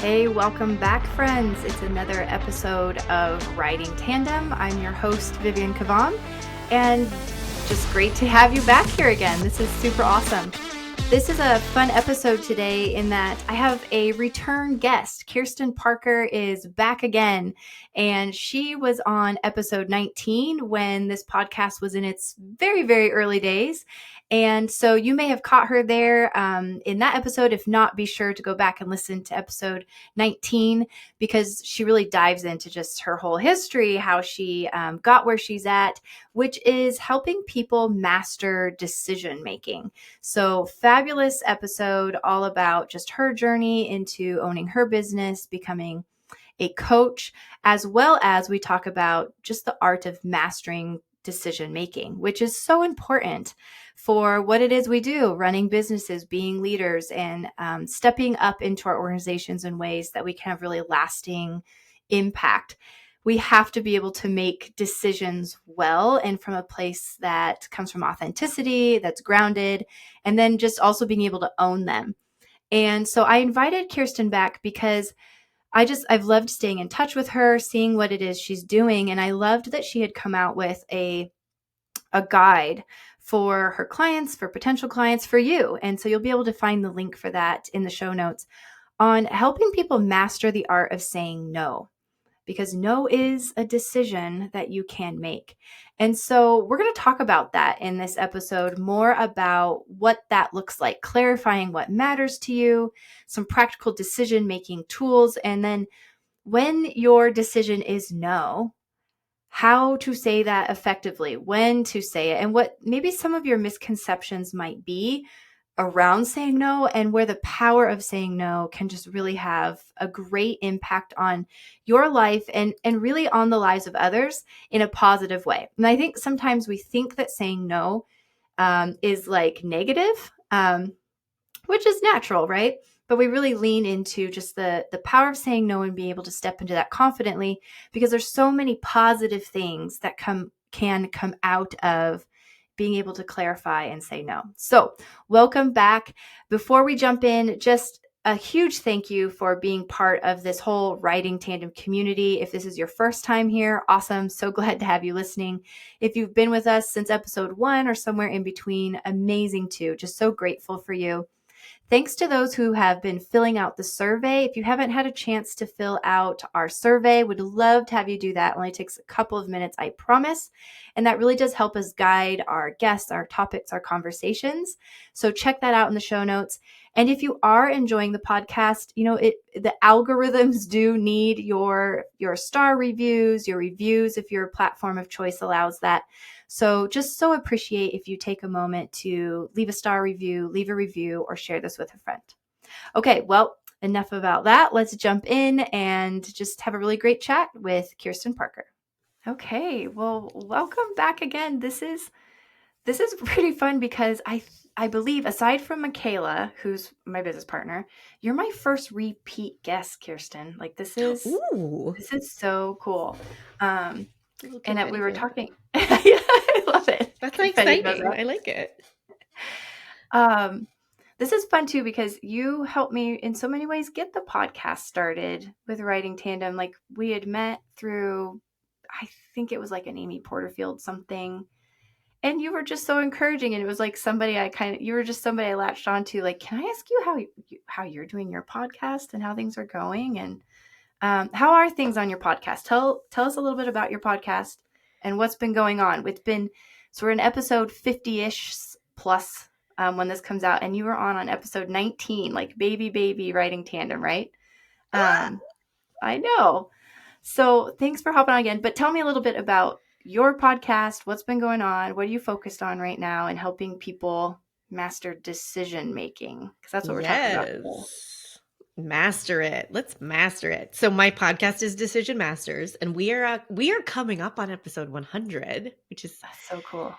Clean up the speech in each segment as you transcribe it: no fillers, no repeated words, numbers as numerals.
Hey, welcome back, friends. It's another episode of Riding Tandem. I'm your host, Vivian Kavam, and just great to have you back here again. This is super awesome. This is a fun episode today in that I have a return guest. Kirsten Parker is back again, and she was on episode 19 when this podcast was in its very, very early days. And so you may have caught her there in that episode. If not, be sure to go back and listen to episode 19 because she really dives into just her whole history, how she got where she's at, which is helping people master decision making. So fabulous episode all about just her journey into owning her business, becoming a coach, as well as we talk about just the art of mastering decision making, which is so important for what it is we do, running businesses, being leaders, and stepping up into our organizations in ways that we can have really lasting impact. We have to be able to make decisions well and from a place that comes from authenticity, that's grounded, and then just also being able to own them. And so I invited Kirsten back because I've loved staying in touch with her, seeing what it is she's doing. And I loved that she had come out with a guide for her clients, for potential clients, for you. And so you'll be able to find the link for that in the show notes on helping people master the art of saying no, because no is a decision that you can make. And so we're going to talk about that in this episode, more about what that looks like, clarifying what matters to you, some practical decision-making tools, and then when your decision is no, how to say that effectively, when to say it, and what maybe some of your misconceptions might be around saying no, and where the power of saying no can just really have a great impact on your life and really on the lives of others in a positive way. And I think sometimes we think that saying no is like negative, which is natural, right? But we really lean into just the power of saying no and being able to step into that confidently, because there's so many positive things that can come out of being able to clarify and say no. So welcome back. Before we jump in, just a huge thank you for being part of this whole Riding Tandem community. If this is your first time here, awesome. So glad to have you listening. If you've been with us since episode 1 or somewhere in between, amazing too. Just so grateful for you. Thanks to those who have been filling out the survey. If you haven't had a chance to fill out our survey, would love to have you do that. It only takes a couple of minutes, I promise. And that really does help us guide our guests, our topics, our conversations. So check that out in the show notes. And if you are enjoying the podcast, the algorithms do need your star reviews, your reviews, if your platform of choice allows that. So just so appreciate if you take a moment to leave a star review, leave a review, or share this with a friend. Okay, well, enough about that. Let's jump in and just have a really great chat with Kirsten Parker. Okay, well, welcome back again. This is pretty fun because I believe, aside from Michaela, who's my business partner, you're my first repeat guest, Kirsten. Like this is so cool. And we were talking. Yeah, I love it. That's exciting. I like it. This is fun too because you helped me in so many ways get the podcast started with Riding Tandem. Like we had met through, I think it was like an Amy Porterfield something, and you were just so encouraging. And it was like you were just somebody I latched onto. Like, can I ask you how you're doing your podcast and how things are going? And how are things on your podcast? Tell us a little bit about your podcast and what's been going on. So we're in episode 50-ish plus when this comes out, and you were on episode 19, like baby Riding Tandem, right? I know. So thanks for hopping on again. But tell me a little bit about your podcast. What's been going on? What are you focused on right now in helping people master decision making? Because that's what we're talking about today. Master it. Let's master it. So my podcast is Decision Masters, and we are coming up on episode 100, which is so cool.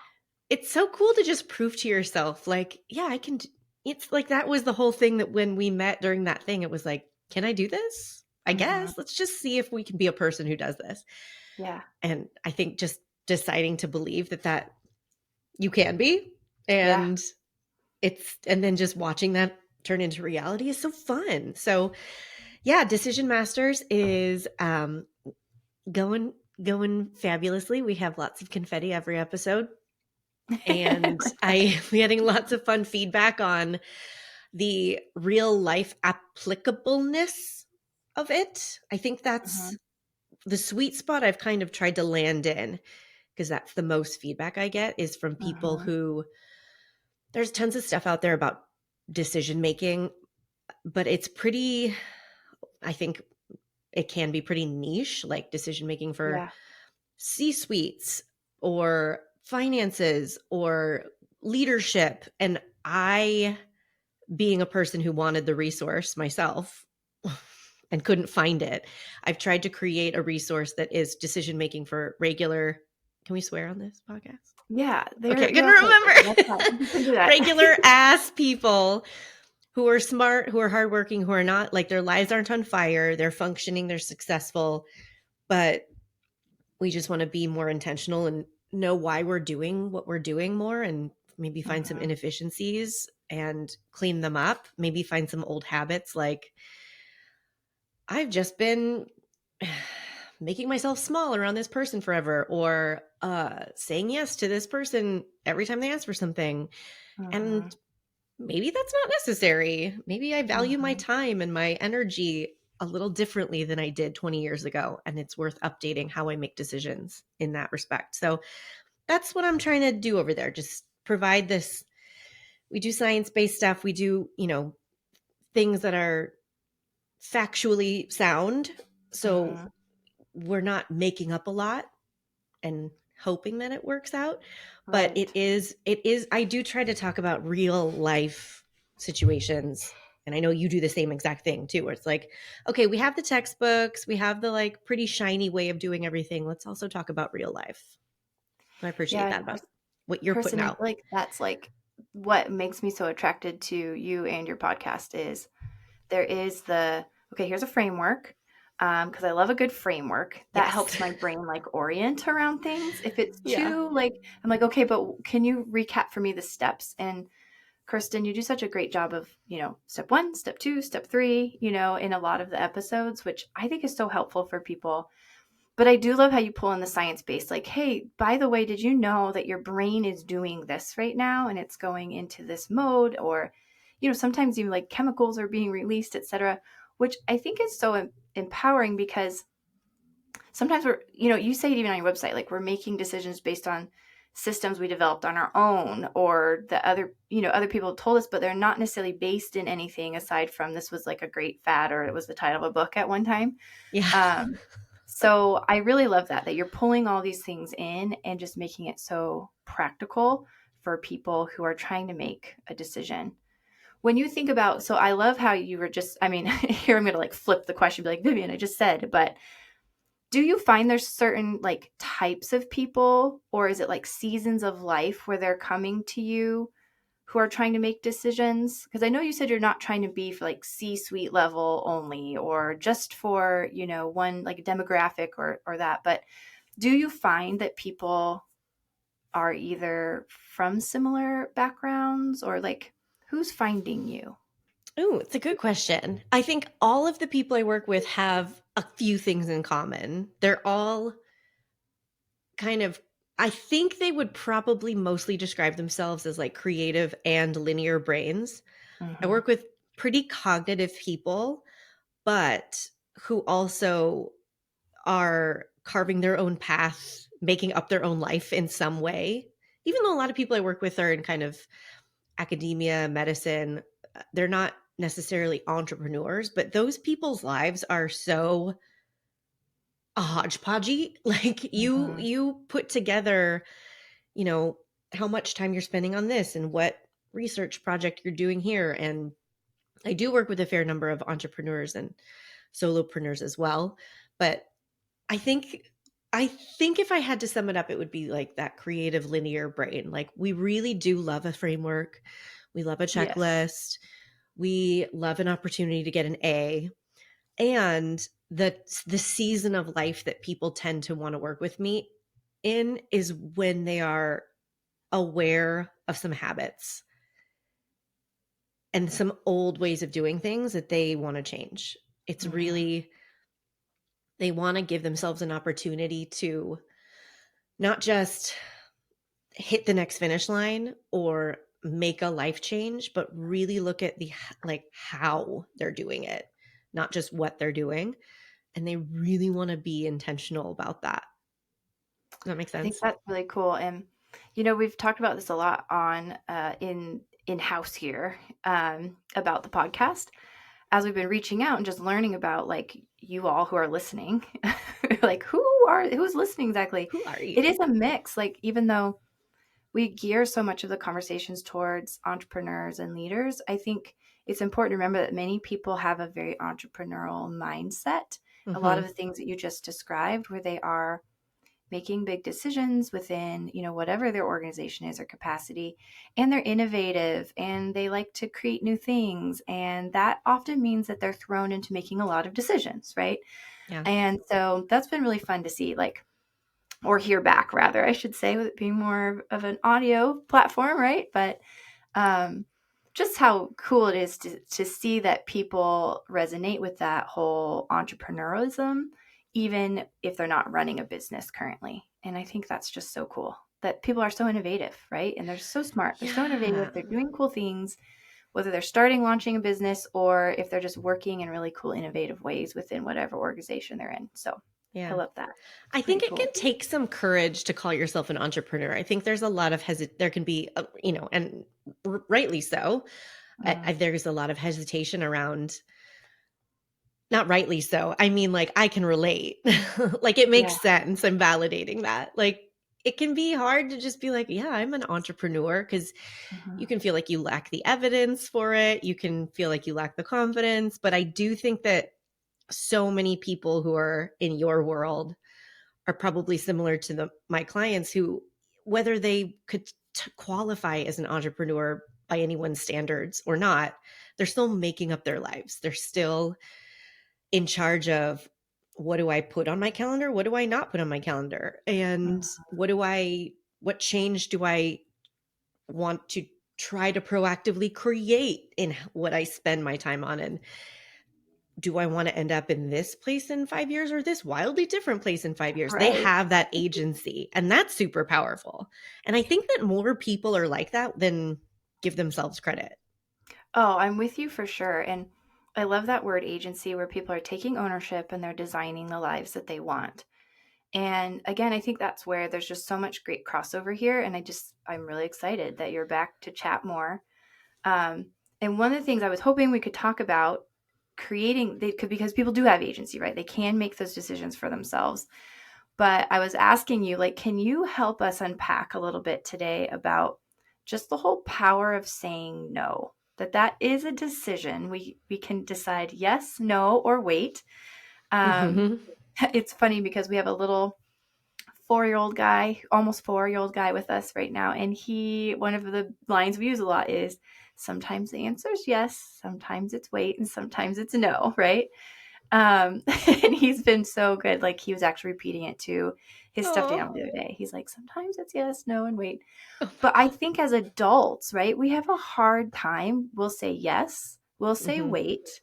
It's so cool to just prove to yourself, like, yeah, I can. It's like that was the whole thing that when we met during that thing, it was like, can I do this? I guess let's just see if we can be a person who does this. Yeah. And I think just deciding to believe that you can be, and and then just watching that turn into reality is so fun. So Yeah, Decision Masters is going going fabulously. We have lots of confetti every episode. And we're getting lots of fun feedback on the real life applicableness of it. I think that's Mhm. the sweet spot I've kind of tried to land in, because that's the most feedback I get is from people Mhm. who there's tons of stuff out there about decision making, but it's pretty, I think it can be pretty niche, like decision making for Yeah. C suites or finances or leadership. And I, being a person who wanted the resource myself and couldn't find it, I've tried to create a resource that is decision making for regular. Can we swear on this podcast? Yeah, Okay, good you're to okay. That's remember. fine. You can do that. Regular ass people who are smart, who are hardworking, who are not like their lives aren't on fire, they're functioning, they're successful, but we just want to be more intentional and know why we're doing what we're doing more, and maybe find some Mhm. inefficiencies and clean them up, maybe find some old habits like I've just been making myself small around this person forever, or saying yes to this person every time they ask for something. And Mhm. maybe that's not necessary. Maybe I value my Mhm. time and my energy a little differently than I did 20 years ago. And it's worth updating how I make decisions in that respect. So that's what I'm trying to do over there. Just provide this. We do science based stuff. We do, things that are factually sound. So Mhm. we're not making up a lot and hoping that it works out. But Right. I do try to talk about real life situations. And I know you do the same exact thing too, where it's like, okay, we have the textbooks, we have the like pretty shiny way of doing everything. Let's also talk about real life. I appreciate Yeah, that and about what you're putting Kirsten, I feel out. like that's like what makes me so attracted to you and your podcast is there is the okay, here's a framework. Because I love a good framework that Yes. helps my brain like orient around things. If it's Yeah. too like, I'm like, okay, but can you recap for me the steps? And Kirsten, you do such a great job of, step one, step two, step three, in a lot of the episodes, which I think is so helpful for people. But I do love how you pull in the science base, like, hey, by the way, did you know that your brain is doing this right now and it's going into this mode? Or, sometimes even like chemicals are being released, etc., which I think is so empowering because sometimes you say it even on your website, like we're making decisions based on systems we developed on our own or the other people told us, but they're not necessarily based in anything aside from this was like a great fad or it was the title of a book at one time. Yeah. um, so I really love that you're pulling all these things in and just making it so practical for people who are trying to make a decision. When you think about, so I love how you were just, I mean, here I'm going to like flip the question, be like, Vivian, I just said, but do you find there's certain like types of people, or is it like seasons of life where they're coming to you who are trying to make decisions? Because I know you said you're not trying to be for like C-suite level only or just for, one like demographic or that. But do you find that people are either from similar backgrounds or like who's finding you? Oh, it's a good question. I think all of the people I work with have a few things in common. They're all kind of, I think they would probably mostly describe themselves as like creative and linear brains. I Mm-hmm. work with pretty cognitive people, but who also are carving their own path, making up their own life in some way. Even though a lot of people I work with are in kind of academia, medicine, they're not necessarily entrepreneurs, but those people's lives are so a hodgepodgey. Like Mm-hmm. you put together, you know, how much time you're spending on this and what research project you're doing here. And I do work with a fair number of entrepreneurs and solopreneurs as well. But I think I think if I had to sum it up, it would be like that creative linear brain. Like we really do love a framework. We love a Yes. checklist. We love an opportunity to get an A. And the season of life that people tend to want to work with me in is when they are aware of some habits and some old ways of doing things that they want to change. It's Mhm. really, they want to give themselves an opportunity to not just hit the next finish line or make a life change, but really look at the like how they're doing it, not just what they're doing. And they really want to be intentional about that. Does that make I think sense? that's really cool. And we've talked about this a lot on in house here about the podcast as we've been reaching out and just learning about like you all who are listening, like who's listening exactly. Who are It you? is a mix. Like even though we gear so much of the conversations towards entrepreneurs and leaders, I think it's important to remember that many people have a very entrepreneurial mindset. A lot Mm-hmm. of the things that you just described, where they are making big decisions within, whatever their organization is or capacity, and they're innovative and they like to create new things. And that often means that they're thrown into making a lot of decisions, right? Yeah. And so that's been really fun to see, like, or hear back rather, I should say, with it being more of an audio platform, right? But um, just how cool it is to see that people resonate with that whole entrepreneurialism, even if they're not running a business currently. And I think that's just so cool that people are so innovative, right? And they're so smart. They're so innovative. Yeah. They're doing cool things, whether they're starting, launching a business, or if they're just working in really cool, innovative ways within whatever organization they're in. So I Yeah. love that. It's I pretty think it can cool. take some courage to call yourself an entrepreneur. I think there's a lot of there can be, and rightly so. Mm. There's a lot of hesitation around, not rightly so. I mean, like, I can relate. Like, it Yeah. makes sense. I'm validating that. Like, it can be hard to just be like, yeah, I'm an entrepreneur, because you Mhm. can feel like you lack the evidence for it. You can feel like you lack the confidence. But I do think that so many people who are in your world are probably similar to my clients who, whether they could qualify as an entrepreneur by anyone's standards or not, they're still making up their lives. They're still in charge of, what do I put on my calendar? What do I not put on my calendar? And Mhm. what change do I want to try to proactively create in what I spend my time on? And do I want to end up in this place in 5 years or this wildly different place in 5 years? They Right. have that agency, and that's super powerful. And I think that more people are like that than give themselves credit. Oh, I'm with you for sure. And I love that word agency where people are taking ownership and they're designing the lives that they want. And again, I think that's where there's just so much great crossover here. And I'm really excited that you're back to chat more. Um, and one of the things I was hoping we could talk about creating, they could, because people do have agency, right? They can make those decisions for themselves. But I was asking you, like, can you help us unpack a little bit today about just the whole power of saying no? That is a decision. We can decide yes, no, or wait. Um, Mhm. it's funny because we have a little 4-year-old guy, almost 4-year-old guy with us right now, and one of the lines we use a lot is sometimes the answer is yes, sometimes it's wait, and sometimes it's no, right? And he's been so good. Like he was actually repeating it to his stuffed Oh. animal the other day. He's like, sometimes it's yes, no, and wait. But I think as adults, right, we have a hard time. We'll say yes, we'll say Mhm. wait,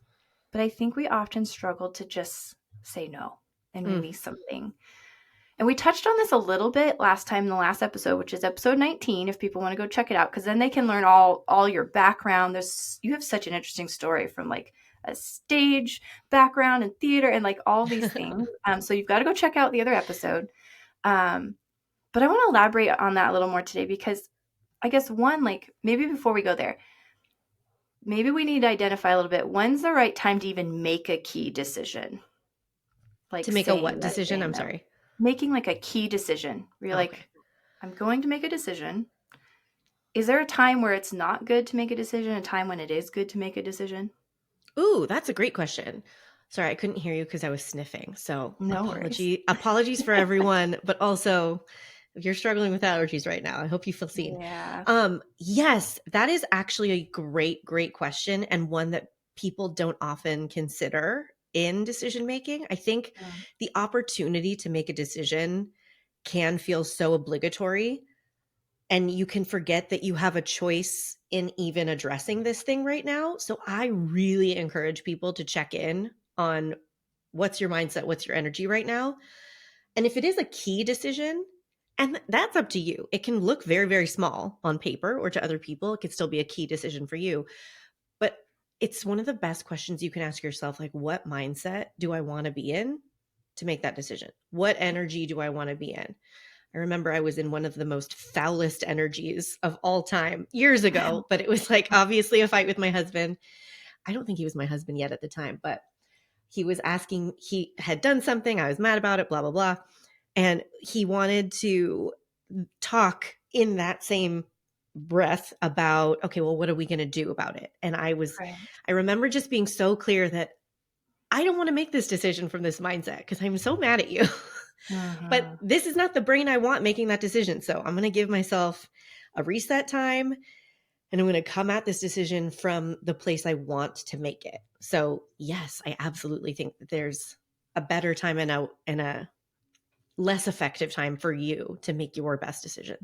but I think we often struggle to just say no and Mm. release something. And we touched on this a little bit last time in the last episode, which is episode 19, if people want to go check it out, because then they can learn all your background. You have such an interesting story from like a stage background and theater and like all these things. So you've got to go check out the other episode. Um, but I want to elaborate on that a little more today because I guess one, like maybe before we go there, maybe we need to identify a little bit when's the right time to even make a key decision, To like make a saying what yes, decision? saying I'm no. sorry. Making like a key decision where you're Okay. like, I'm going to make a decision. Is there a time where it's not good to make a decision, a time when it is good to make a decision? Ooh, that's a great question. Sorry, I couldn't hear you because I was sniffing. So No worries. apologies for everyone, but also if you're struggling with allergies right now, I hope you feel seen. Yeah. Yes, that is actually a great, great question, and one that people don't often consider in decision making. I think Mm. the opportunity to make a decision can feel so obligatory, and you can forget that you have a choice in even addressing this thing right now. So I really encourage people to check in on what's your mindset, what's your energy right now. And if it is a key decision, and that's up to you. It can look very, very small on paper or to other people. It could still be a key decision for you. But it's one of the best questions you can ask yourself, like, what mindset do I want to be in to make that decision? What energy do I want to be in? I remember I was in one of the most foulest energies of all time years ago, but it was like obviously a fight with my husband. I don't think he was my husband yet at the time, but he was asking, he had done something. I was mad about it, blah, blah, blah. And he wanted to talk in that same breath about, okay, well, what are we going to do about it? And Right. I remember just being so clear that I don't want to make this decision from this mindset because I'm so mad at you. But Mhm. this is not the brain I want making that decision. So I'm going to give myself a reset time and I'm going to come at this decision from the place I want to make it. So yes, I absolutely think that there's a better time and a less effective time for you to make your best decision.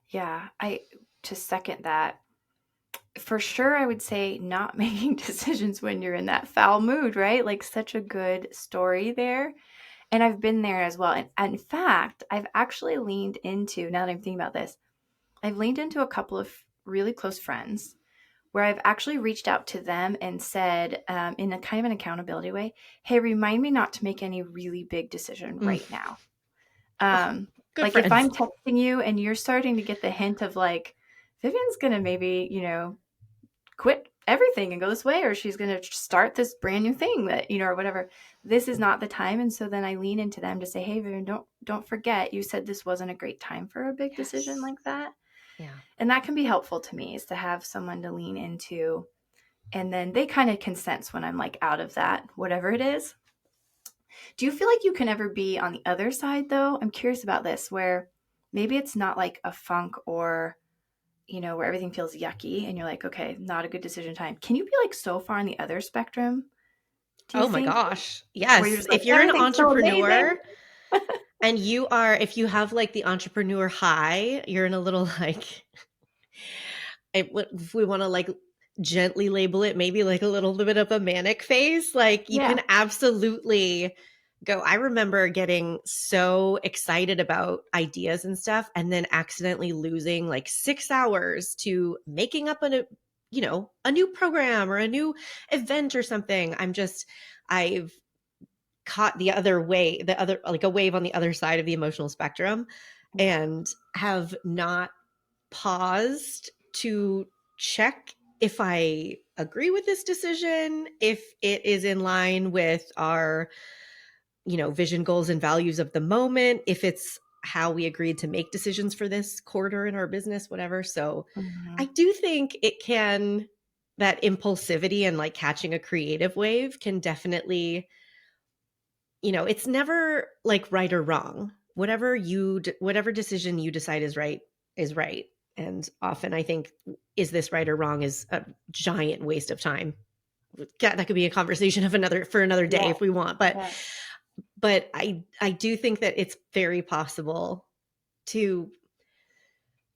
Yeah, I to second that. For sure, I would say not making decisions when you're in that foul mood, right? Like such a good story there. And I've been there as well. And in fact, I've actually leaned into, now that I'm thinking about this, I've leaned into a couple of really close friends where I've actually reached out to them and said, in a kind of an accountability way, hey, remind me not to make any really big decision Mm. right now. Oh, good Like if friends. I'm texting you and you're starting to get the hint of like, Vivian's going to maybe, quit everything and go this way, or she's going to start this brand new thing that, or whatever, this is not the time. And so then I lean into them to say, hey, Vivian, don't forget, you said this wasn't a great time for a big decision Yes. like that. Yeah. And that can be helpful to me, is to have someone to lean into. And then they kind of can sense when I'm like out of that, whatever it is. Do you feel like you can ever be on the other side though? I'm curious about this, where maybe it's not like a funk or, where everything feels yucky and you're like, okay, not a good decision time. Can you be like so far on the other spectrum, do you Oh my think? gosh. Where you're Yes. just like, If you're an everything's so amazing. entrepreneur and if you have like the entrepreneur high, you're in a little like, if we want to like gently label it, maybe like a little bit of a manic phase, like you Yeah. can absolutely go. I remember getting so excited about ideas and stuff and then accidentally losing like 6 hours to making up a new program or a new event or something. I've caught the other, like a wave on the other side of the emotional spectrum Yeah. and have not paused to check if I agree with this decision, if it is in line with our, vision, goals, and values of the moment, if it's how we agreed to make decisions for this quarter in our business, whatever. So I Mhm. do think that impulsivity and like catching a creative wave can definitely, it's never like right or wrong. Whatever decision you decide is right is right. And often I think, is this right or wrong is a giant waste of time. God, that could be a conversation for another day Yeah. if we want. But Yeah. I do think that it's very possible to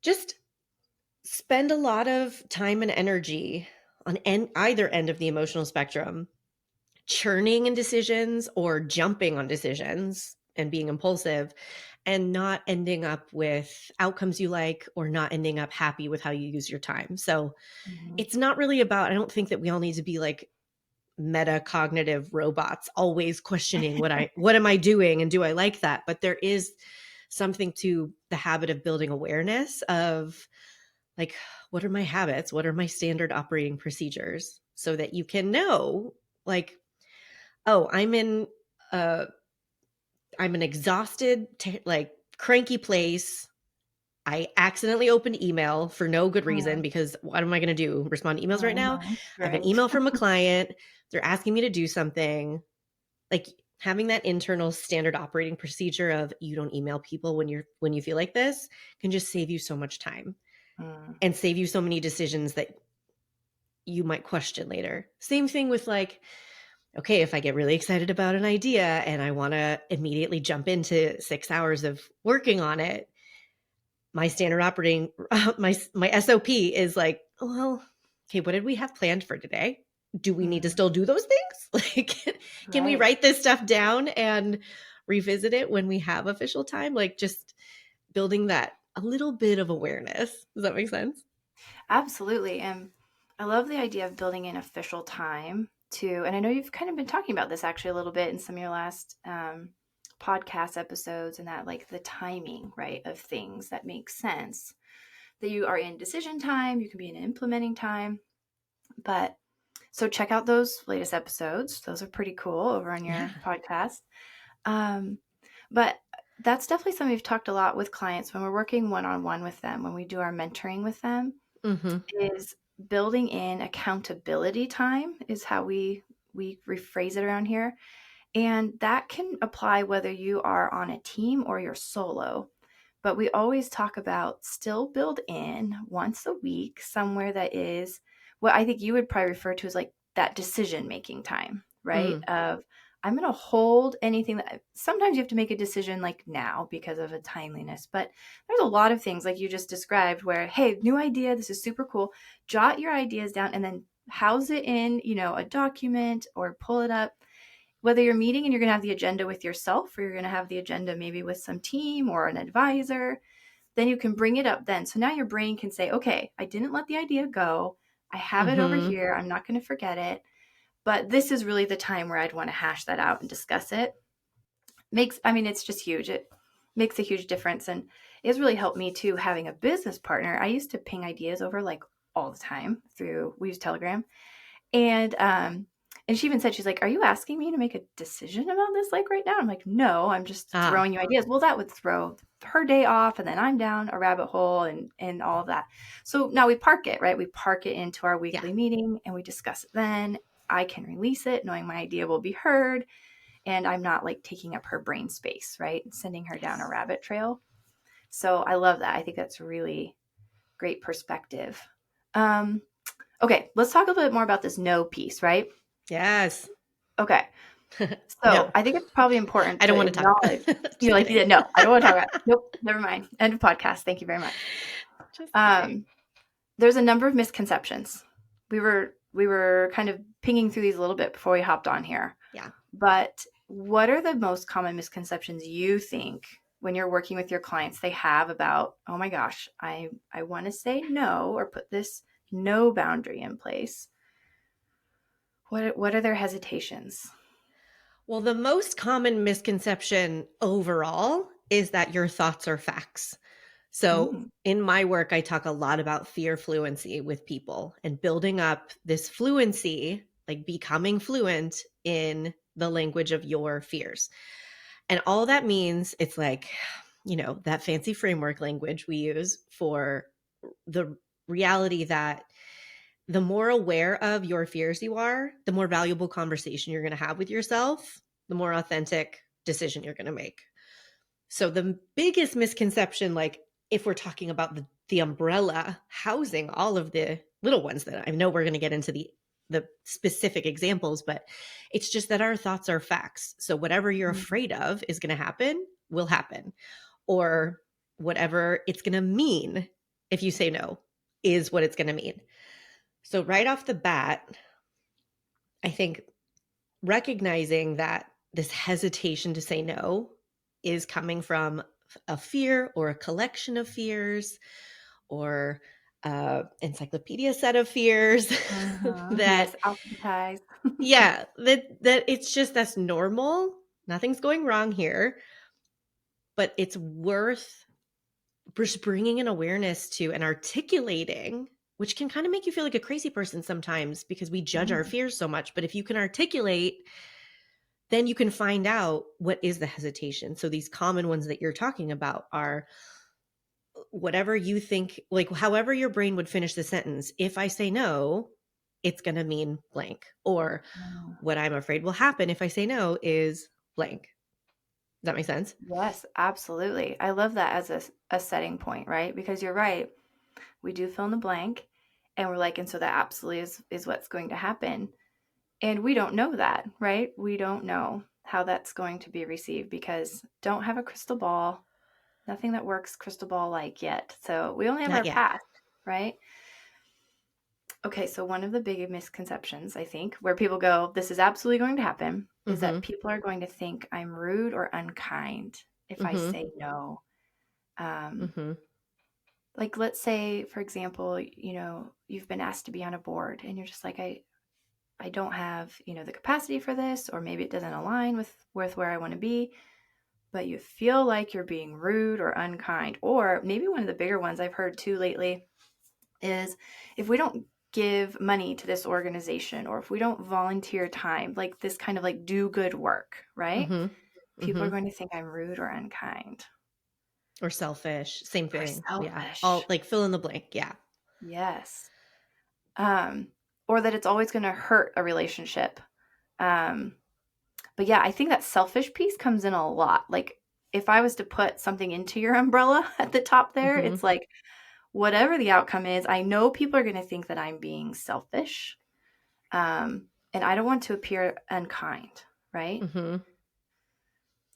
just spend a lot of time and energy on either end of the emotional spectrum, churning in decisions or jumping on decisions and being impulsive and not ending up with outcomes you like or not ending up happy with how you use your time. So Mhm. it's not really about, I don't think that we all need to be like metacognitive robots always questioning what am I doing and do I like that? But there is something to the habit of building awareness of like, what are my habits? What are my standard operating procedures so that you can know like, oh, uh I'm an exhausted like cranky place. I accidentally opened email for no good reason Mhm. because what am I going to do? Respond to emails right now? Mhm. I have an Right. email from a client. They're asking me to do something. Like having that internal standard operating procedure of you don't email people when you feel like this can just save you so much time Mm. and save you so many decisions that you might question later. Same thing with like, okay, if I get really excited about an idea and I want to immediately jump into 6 hours of working on it, my standard operating, my SOP is like, well, okay, what did we have planned for today? do we need to Mhm. still do those things? Like, can we Right. write this stuff down and revisit it when we have official time? Like, just building that a little bit of awareness. Does that make sense? Absolutely. And I love the idea of building in official time too. And I know you've kind of been talking about this actually a little bit in some of your last podcast episodes, and that like the timing, right, of things that make sense. That you are in decision time, you can be in implementing time. But so check out those latest episodes. Those are pretty cool over on Yeah. your podcast. Um, but that's definitely something we've talked a lot with clients when we're working one-on-one with them, when we do our mentoring with them, Mm-hmm. is building in accountability time is how we rephrase it around here. And that can apply whether you are on a team or you're solo. But we always talk about still build in once a week somewhere that is what I think you would probably refer to as like that decision making time, right? Mm. Of I'm going to hold anything that sometimes you have to make a decision like now because of a timeliness, but there's a lot of things like you just described where, hey, new idea, this is super cool. Jot your ideas down and then house it in, a document or pull it up. Whether you're meeting and you're going to have the agenda with yourself or you're going to have the agenda maybe with some team or an advisor, then you can bring it up then. So now your brain can say, okay, I didn't let the idea go. I have it over Mm-hmm. here. I'm not going to forget it. But this is really the time where I'd want to hash that out and discuss it. It's just huge. It makes a huge difference. And it's really helped me too, having a business partner. I used to ping ideas over like all the time we use Telegram. And she even said, she's like, are you asking me to make a decision about this like right now? I'm like, no, I'm just Ah, throwing you ideas. Well, that would throw her day off and then I'm down a rabbit hole and all of that. So now we park it, right? We park it into our yeah. weekly meeting and we discuss it then. I can release it knowing my idea will be heard and I'm not like taking up her brain space, right? Sending her down a Yes. rabbit trail. So I love that. I think that's really great perspective. Um, okay, let's talk a little bit more about this no piece, right? Yes. Okay. So No, I think it's probably important I don't to want to talk. acknowledge. You're Just like, kidding. yeah, no, I don't want to talk about it. Nope, never mind. End of podcast. Thank you very much. Just kidding. Um, there's a number of misconceptions. We were kind of pinging through these a little bit before we hopped on here. Yeah. But what are the most common misconceptions you think when you're working with your clients they have about, oh my gosh, I want to say no or put this no boundary in place? What are their hesitations? Well, the most common misconception overall is that your thoughts are facts. So, Mm, in my work, I talk a lot about fear fluency with people and building up this fluency, like becoming fluent in the language of your fears. And all that means, it's like, that fancy framework language we use for the reality that the more aware of your fears you are, the more valuable conversation you're going to have with yourself, the more authentic decision you're going to make. So the biggest misconception, like if we're talking about the umbrella housing all of the little ones that I know we're going to get into the specific examples, but it's just that our thoughts are facts. So whatever you're mm, afraid of is going to happen, will happen. Or whatever it's going to mean if you say no is what it's going to mean. So right off the bat, I think recognizing that this hesitation to say no is coming from a fear or a collection of fears or encyclopedia set of fears that Yes, alphabetized. yeah, that it's just that's normal. Nothing's going wrong here, but it's worth just bringing an awareness to and articulating, which can kind of make you feel like a crazy person sometimes because we judge our Mm, fears so much. But if you can articulate, then you can find out what is the hesitation. So these common ones that you're talking about are whatever you think, like however your brain would finish the sentence. If I say no, it's going to mean blank. Or mm. what I'm afraid will happen if I say no is blank. Does that make sense? Yes, absolutely. I love that as a setting point, right? Because you're right. We do fill in the blank and we're like, and so that absolutely is what's going to happen. And we don't know that, right? We don't know how that's going to be received because don't have a crystal ball, nothing that works crystal ball like yet. So we only have Not our yet. past, right? Okay, so one of the big misconceptions, I think, where people go, this is absolutely going to happen, is that Mhm. people are going to think I'm rude or unkind if I Mhm. say no. Um, Mhm. like, let's say, for example, you've been asked to be on a board and you're just like, I don't have, the capacity for this, or maybe it doesn't align with where I want to be, but you feel like you're being rude or unkind. Or maybe one of the bigger ones I've heard too lately is, if we don't give money to this organization, or if we don't volunteer time, like this kind of like do good work, right? Mhm. People are Mhm. going to think I'm rude or unkind Or selfish, same or thing. Yeah. All selfish. like fill in the blank. Yeah. Yes. Um, or that it's always going to hurt a relationship. Um, but yeah, I think that selfish piece comes in a lot. Like, if I was to put something into your umbrella at the top there, Mhm. it's like, whatever the outcome is, I know people are going to think that I'm being selfish. And I don't want to appear unkind, right? Mhm.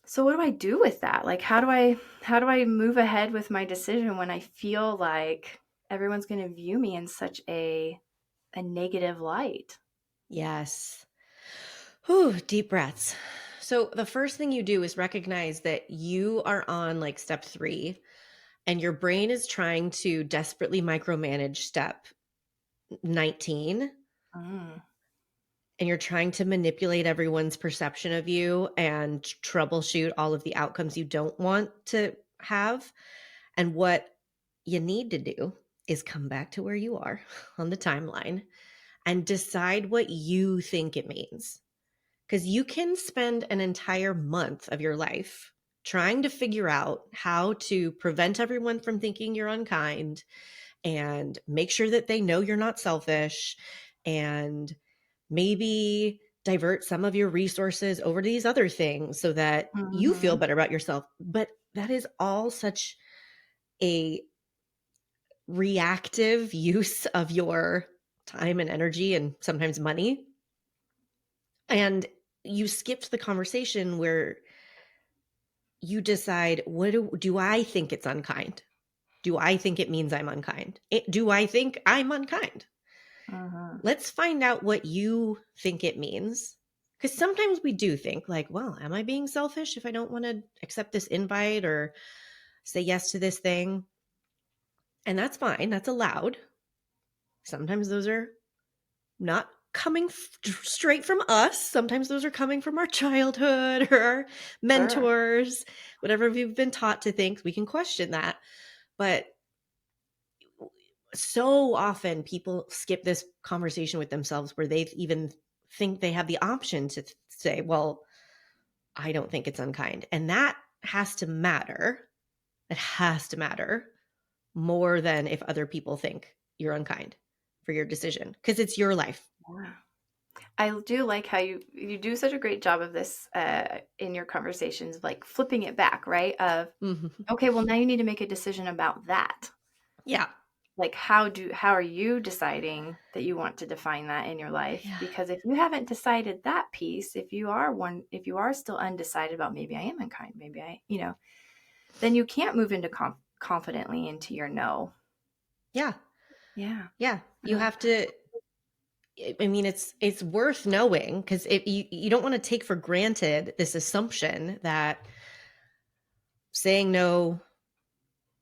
So what do I do with that? Like, how do I move ahead with my decision when I feel like everyone's going to view me in such a negative light? Yes. Whew, deep breaths. So the first thing you do is recognize that you are on like step 3 and your brain is trying to desperately micromanage step 19, Mm, and you're trying to manipulate everyone's perception of you and troubleshoot all of the outcomes you don't want to have. And what you need to do is come back to where you are on the timeline and decide what you think it means. Because you can spend an entire month of your life trying to figure out how to prevent everyone from thinking you're unkind and make sure that they know you're not selfish, and maybe divert some of your resources over to these other things so that you feel mhm. better about yourself. But that is all such a reactive use of your time and energy and sometimes money. And you skipped the conversation where you decide, what do I think it's unkind? Do I think it means I'm unkind? Do I think I'm unkind? Mhm. Let's find out what you think it means. Because sometimes we do think, like, well, am I being selfish if I don't want to accept this invite or say yes to this thing? And that's fine. That's allowed. Sometimes those are not coming straight from us. Sometimes those are coming from our childhood or our Sure. mentors, whatever we've been taught to think. We can question that. But so often people skip this conversation with themselves where they even think they have the option to say, well, I don't think it's unkind. And that has to matter. It has to matter more than if other people think you're unkind for your decision, because it's your life. Yeah. I do like how you do such a great job of this in your conversations, like flipping it back, right? Of, Mhm. okay, well, now you need to make a decision about that. Yeah. Like, how are you deciding that you want to define that in your life? Yeah. Because if you haven't decided that piece, if you are still undecided about, maybe I am unkind, maybe then you can't move into confidently into your no. Yeah. Yeah. Yeah. You Uh, have to. I mean, it's worth knowing, because if you don't want to take for granted this assumption that saying no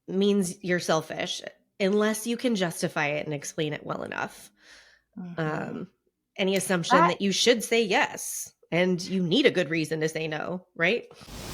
means you're selfish unless you can justify it and explain it well enough. mhm. Um, any assumption That that you should say yes and you need a good reason to say no, right?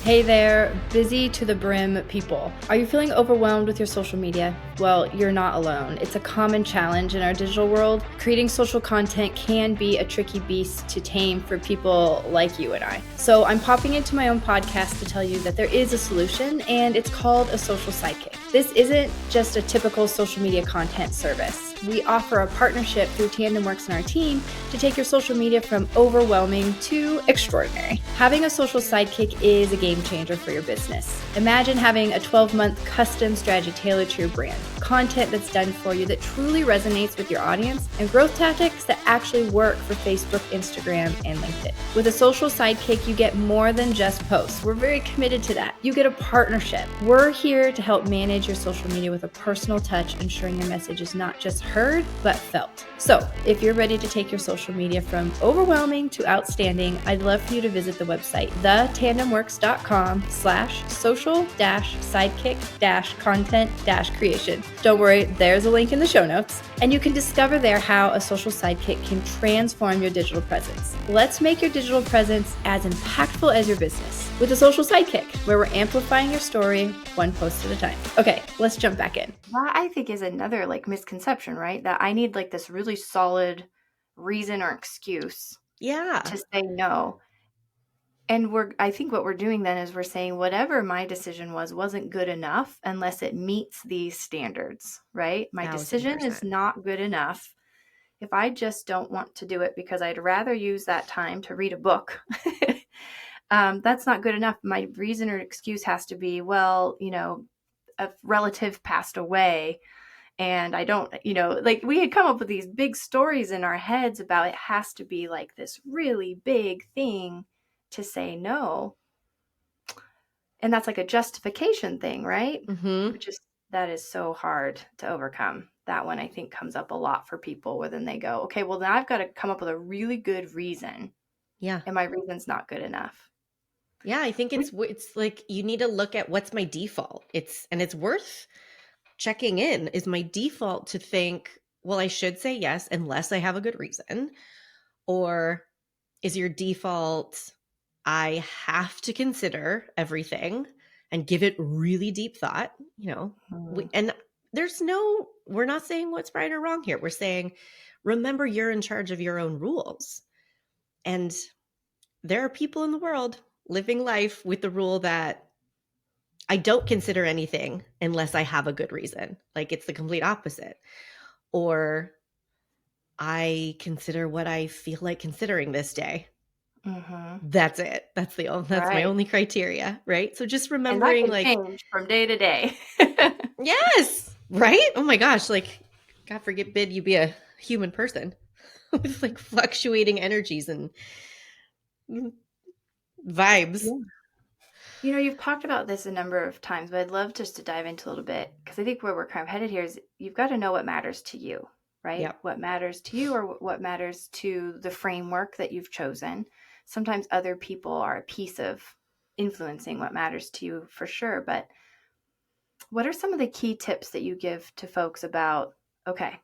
Hey there, busy to the brim people. Are you feeling overwhelmed with your social media? Well, you're not alone. It's a common challenge in our digital world. Creating social content can be a tricky beast to tame for people like you and I. So I'm popping into my own podcast to tell you that there is a solution, and it's called a social sidekick. This isn't just a typical social media content service. We offer a partnership through TandemWorks and our team to take your social media from overwhelming to extraordinary. Having a social sidekick is a game changer for your business. Imagine having a 12-month custom strategy tailored to your brand. content that's done for you that truly resonates with your audience, and growth tactics that actually work for Facebook, Instagram, and LinkedIn. With a social sidekick, you get more than just posts. We're very committed to that. You get a partnership. We're here to help manage your social media with a personal touch, ensuring your message is not just heard, but felt. So if you're ready to take your social media from overwhelming to outstanding, I'd love for you to visit the website, thetandemworks.com/social-sidekick-content-creation. Don't worry, there's a link in the show notes. And you can discover there how a social sidekick can transform your digital presence. Let's make your digital presence as impactful as your business with a social sidekick, where we're amplifying your story one post at a time. Okay, let's jump back in. That I think is another misconception, right? That I need this really solid reason or excuse to say no. And I think what we're doing then is we're saying whatever my decision wasn't good enough unless it meets these standards, right? My 1000%. decision is not good enough if I just don't want to do it because I'd rather use that time to read a book. That's not good enough. My reason or excuse has to be, well, a relative passed away and I don't, we had come up with these big stories in our heads about it has to be this really big thing to say no. And that's a justification thing, right? Mm-hmm. That is so hard to overcome. That one I think comes up a lot for people where then they go, okay, well now I've got to come up with a really good reason. Yeah. And my reason's not good enough. Yeah, I think it's you need to look at what's my default. It's worth checking in. Is my default to think, well, I should say yes unless I have a good reason? Or is your default, I have to consider everything and give it really deep thought, and we're not saying what's right or wrong here. We're saying, remember, you're in charge of your own rules. And there are people in the world living life with the rule that I don't consider anything unless I have a good reason. It's the complete opposite. Or I consider what I feel like considering this day. Mm-hmm. That's it. That's my only criteria, right? So just remembering, and that can change from day to day. yes, right? Oh my gosh, God forbid you be a human person with fluctuating energies and vibes. Yeah. You've talked about this a number of times, but I'd love just to dive into a little bit because I think where we're kind of headed here is you've got to know what matters to you, right? Yep. What matters to you or what matters to the framework that you've chosen. Sometimes other people are a piece of influencing what matters to you for sure. But what are some of the key tips that you give to folks about, okay,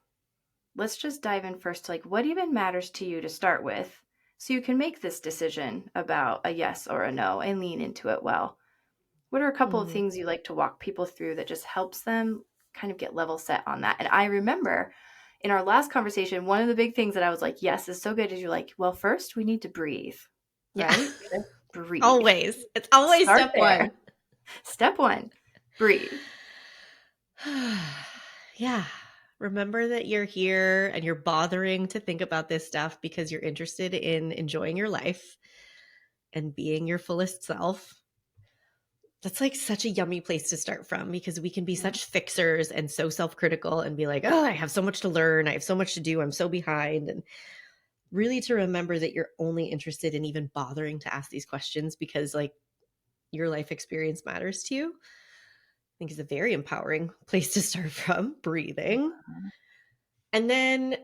let's just dive in first to what even matters to you to start with so you can make this decision about a yes or a no and lean into it well. What are a couple of things you like to walk people through that just helps them kind of get level set on that? And I remember in our last conversation, one of the big things that I was like, yes, is so good is you're like, well, first we need to breathe, right? Yeah. Breathe. Always. It's always step one. Step one, breathe. Yeah. Remember that you're here and you're bothering to think about this stuff because you're interested in enjoying your life and being your fullest self. That's such a yummy place to start from because we can be such fixers and so self-critical and be like, oh, I have so much to learn. I have so much to do. I'm so behind. And really to remember that you're only interested in even bothering to ask these questions because your life experience matters to you. I think is a very empowering place to start from, breathing. And then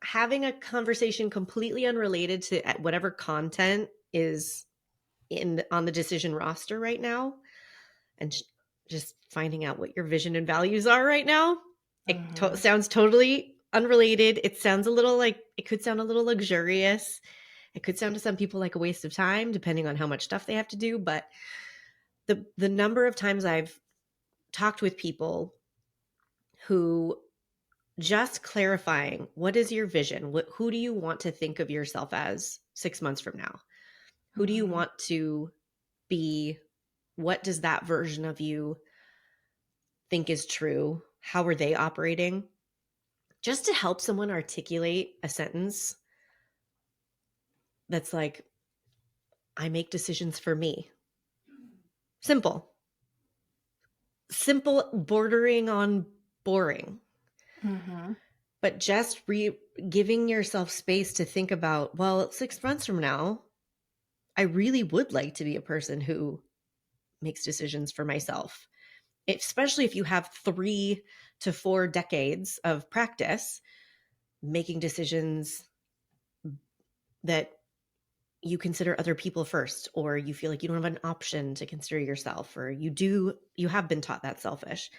having a conversation completely unrelated to whatever content is on the decision roster right now, and just finding out what your vision and values are right now. It sounds totally unrelated. It sounds it could sound a little luxurious. It could sound to some people like a waste of time, depending on how much stuff they have to do. But the number of times I've talked with people who just clarifying, what is your vision? Who do you want to think of yourself as 6 months from now? Who do you want to be? What does that version of you think is true? How are they operating? Just to help someone articulate a sentence that's I make decisions for me. Simple. simple, bordering on boring. Mm-hmm. But just giving yourself space to think about, well, 6 months from now, I really would like to be a person who makes decisions for myself. Especially if you have 3 to 4 decades of practice making decisions that you consider other people first, or you feel like you don't have an option to consider yourself, or you have been taught that selfish.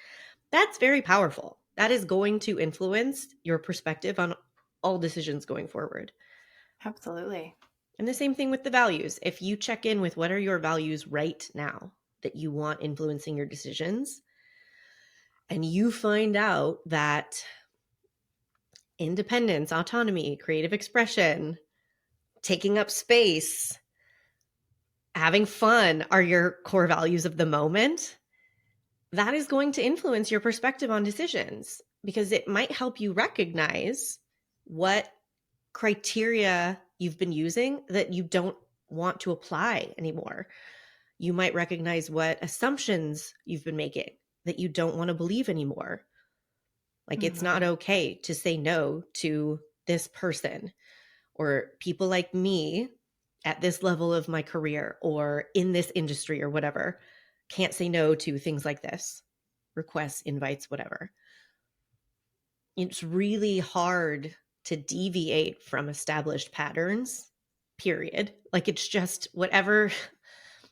That's very powerful. That is going to influence your perspective on all decisions going forward. Absolutely. And the same thing with the values. If you check in with what are your values right now that you want influencing your decisions, and you find out that independence, autonomy, creative expression, taking up space, having fun are your core values of the moment, that is going to influence your perspective on decisions, because it might help you recognize what criteria you've been using that you don't want to apply anymore. You might recognize what assumptions you've been making that you don't want to believe anymore. Like, it's not Mm-hmm. okay to say no to this person or people like me at this level of my career or in this industry or whatever. Can't say no to things like this, requests, invites, whatever. It's really hard to deviate from established patterns, period. Like, it's just whatever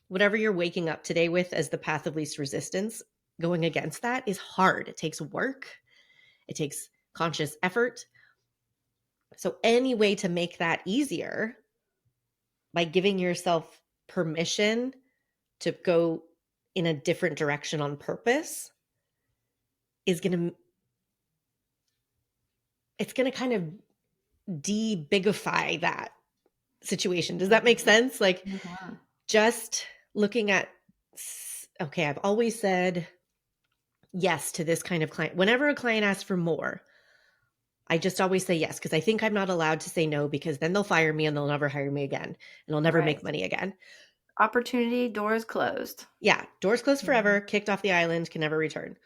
you're waking up today with as the path of least resistance, going against that is hard. It takes work. It takes conscious effort. So any way to make that easier by giving yourself permission to go in a different direction on purpose is it's going to kind of de-bigify that situation. Does that make sense? Like, Mm-hmm. just looking at, okay, I've always said yes to this kind of client. Whenever a client asks for more, I just always say yes, because I think I'm not allowed to say no, because then they'll fire me and they'll never hire me again and I'll never Right. make money again. Opportunity, doors closed. Yeah, doors closed Mm-hmm. forever, kicked off the island, can never return.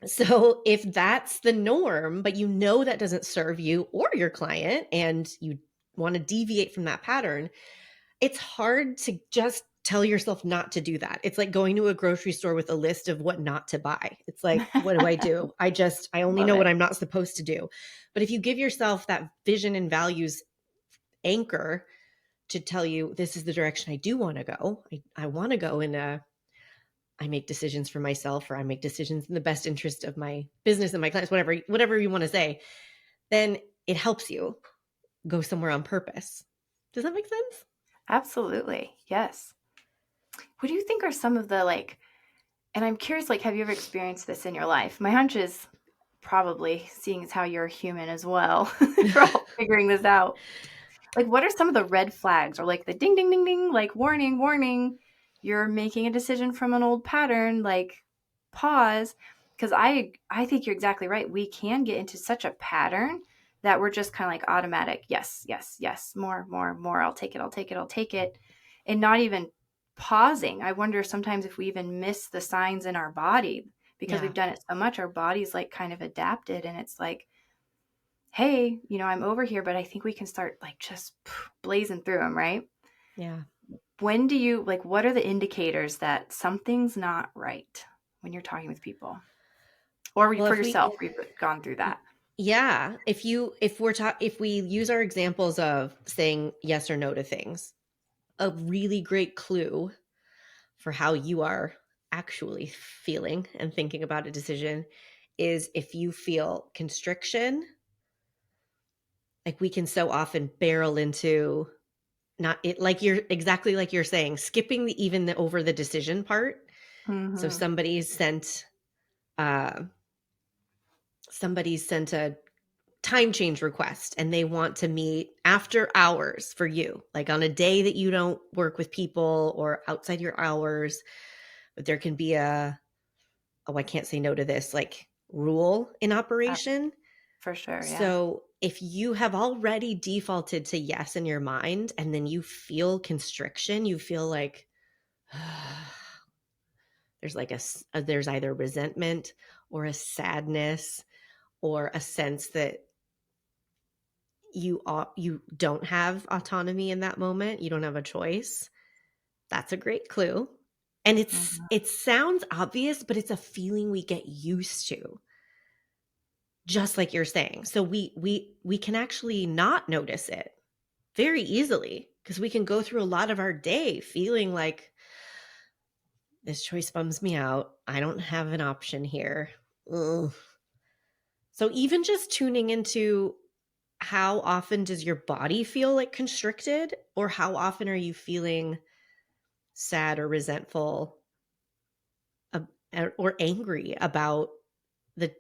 So if that's the norm, but you know that doesn't serve you or your client and you want to deviate from that pattern, it's hard to just tell yourself not to do that. It's like going to a grocery store with a list of what not to buy. It's like, what do I do? I only Love know what it. I'm not supposed to do. But if you give yourself that vision and values anchor to tell you, this is the direction I do want to go. I want to go in I make decisions for myself, or I make decisions in the best interest of my business and my clients, whatever you want to say, then it helps you go somewhere on purpose. Does that make sense? Absolutely. Yes. What do you think are some of the and I'm curious, have you ever experienced this in your life? My hunch is probably, seeing as how you're human as well. You're all figuring this out. What are some of the red flags, or the ding, ding, ding, ding, warning, warning, you're making a decision from an old pattern, pause. Because I think you're exactly right. We can get into such a pattern that we're just kind of automatic. Yes, yes, yes. More, more, more. I'll take it. I'll take it. I'll take it. And not even pausing. I wonder sometimes if we even miss the signs in our body because Yeah. we've done it so much. Our body's kind of adapted, and it's hey, I'm over here, but I think we can start just blazing through them, right? Yeah. When do you what are the indicators that something's not right when you're talking with people, or Well, for yourself? We've gone through that. yeah, if we use our examples of saying yes or no to things, a really great clue for how you are actually feeling and thinking about a decision is if you feel constriction. Like, we can so often barrel into not it, like you're exactly like you're saying, skipping the over the decision part. So Mm-hmm. uh somebody's sent a time change request and they want to meet after hours for you, like on a day that you don't work with people or outside your hours. But there can be I can't say no to this, rule in operation. For sure, yeah. So if you have already defaulted to yes in your mind, and then you feel constriction, you feel like there's There's like there's either resentment or a sadness or a sense that you don't have autonomy in that moment. You don't have a choice. That's a great clue. And it sounds obvious, but it's a feeling we get used to. Just like you're saying. So we can actually not notice it very easily because we can go through a lot of our day feeling like this choice bums me out. I don't have an option here. Ugh. So even just tuning into how often does your body feel like constricted, or how often are you feeling sad or resentful or angry about the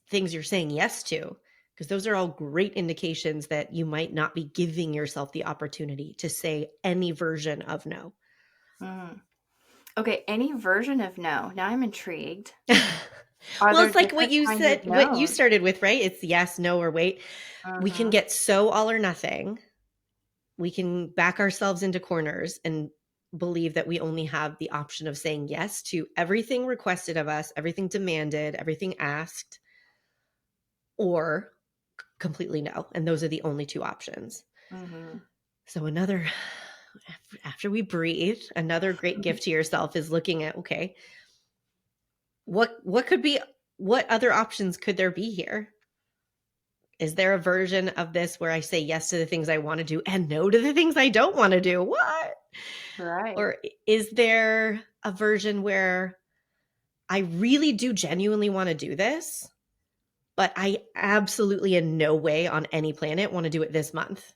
things you're saying yes to? Because those are all great indications that you might not be giving yourself the opportunity to say any version of no. Okay, any version of no. Now I'm intrigued. Well, it's like what you said, what you no's? started with, right? It's yes, no, or wait. We can get so all or nothing. We can back ourselves into corners and believe that we only have the option of saying yes to everything requested of us, everything demanded, everything asked, or completely no. And those are the only two options. So after we breathe, another great gift to yourself is looking at, okay, what other options could there be here? Is there a version of this where I say yes to the things I want to do and no to the things I don't want to do? What? Right. Or is there a version where I really do genuinely want to do this, but I absolutely in no way on any planet want to do it this month?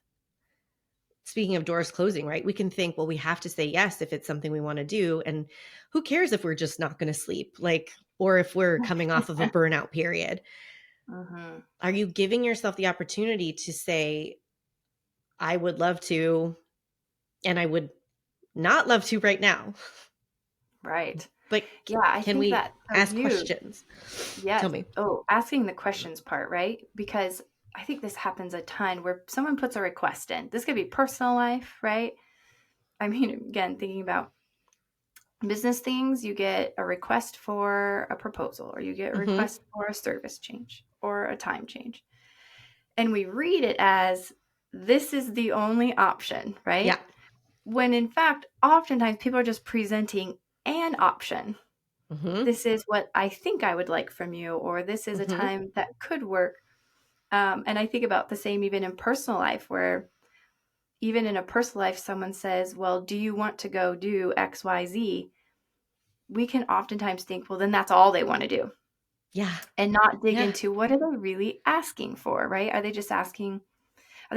Speaking of doors closing, right? We can think, well, we have to say yes if it's something we want to do. And who cares if we're just not going to sleep? Or if we're coming off of a burnout period. Are you giving yourself the opportunity to say, I would love to, and I would not love to right now? Right. But yeah, I can think we that ask questions? Yes. Tell me. Oh, asking the questions part, right? Because I think this happens a ton where someone puts a request in. This could be personal life, right? I mean, again, thinking about business things, you get a request for a proposal, or you get a request for a service change or a time change. And we read it as this is the only option, right? Yeah. When in fact, oftentimes people are just presenting an option. This is what I think I would like from you, or this is a time that could work. And I think about the same even in personal life, where even in a personal life, someone says, well, do you want to go do X, Y, Z? We can oftentimes think, well, then that's all they want to do. Yeah. And not dig into what are they really asking for, right? Are they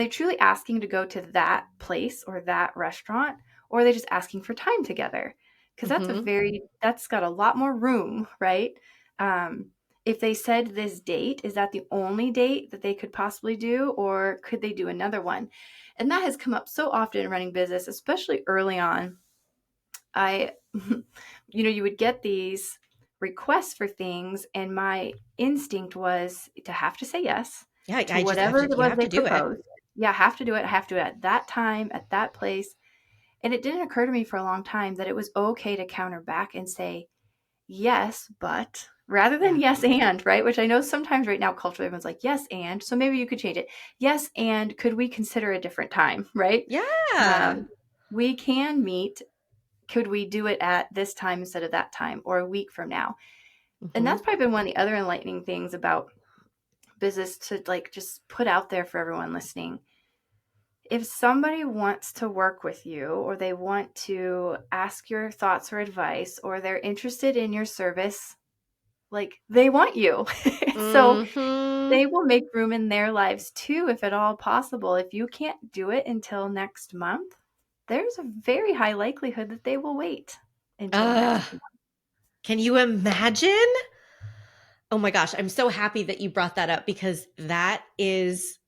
truly asking to go to that place or that restaurant? Or are they just asking for time together? Because that's got a lot more room, right? If they said this date, is that the only date that they could possibly do? Or could they do another one? And that has come up so often in running business, especially early on. You would get these requests for things, and my instinct was to have to say yes to whatever it was they proposed. Yeah, I have to do it. I have to do it at that time, at that place. And it didn't occur to me for a long time that it was okay to counter back and say, yes, but rather than yes and, right? Which I know sometimes right now culturally everyone's like, yes and. So maybe you could change it. Yes and could we consider a different time, right? Yeah. We can meet. Could we do it at this time instead of that time, or a week from now? And that's probably been one of the other enlightening things about business, to just put out there for everyone listening. If somebody wants to work with you, or they want to ask your thoughts or advice, or they're interested in your service, they want you. So they will make room in their lives too, if at all possible. If you can't do it until next month, there's a very high likelihood that they will wait until next month. Can you imagine? Oh my gosh, I'm so happy that you brought that up, because that is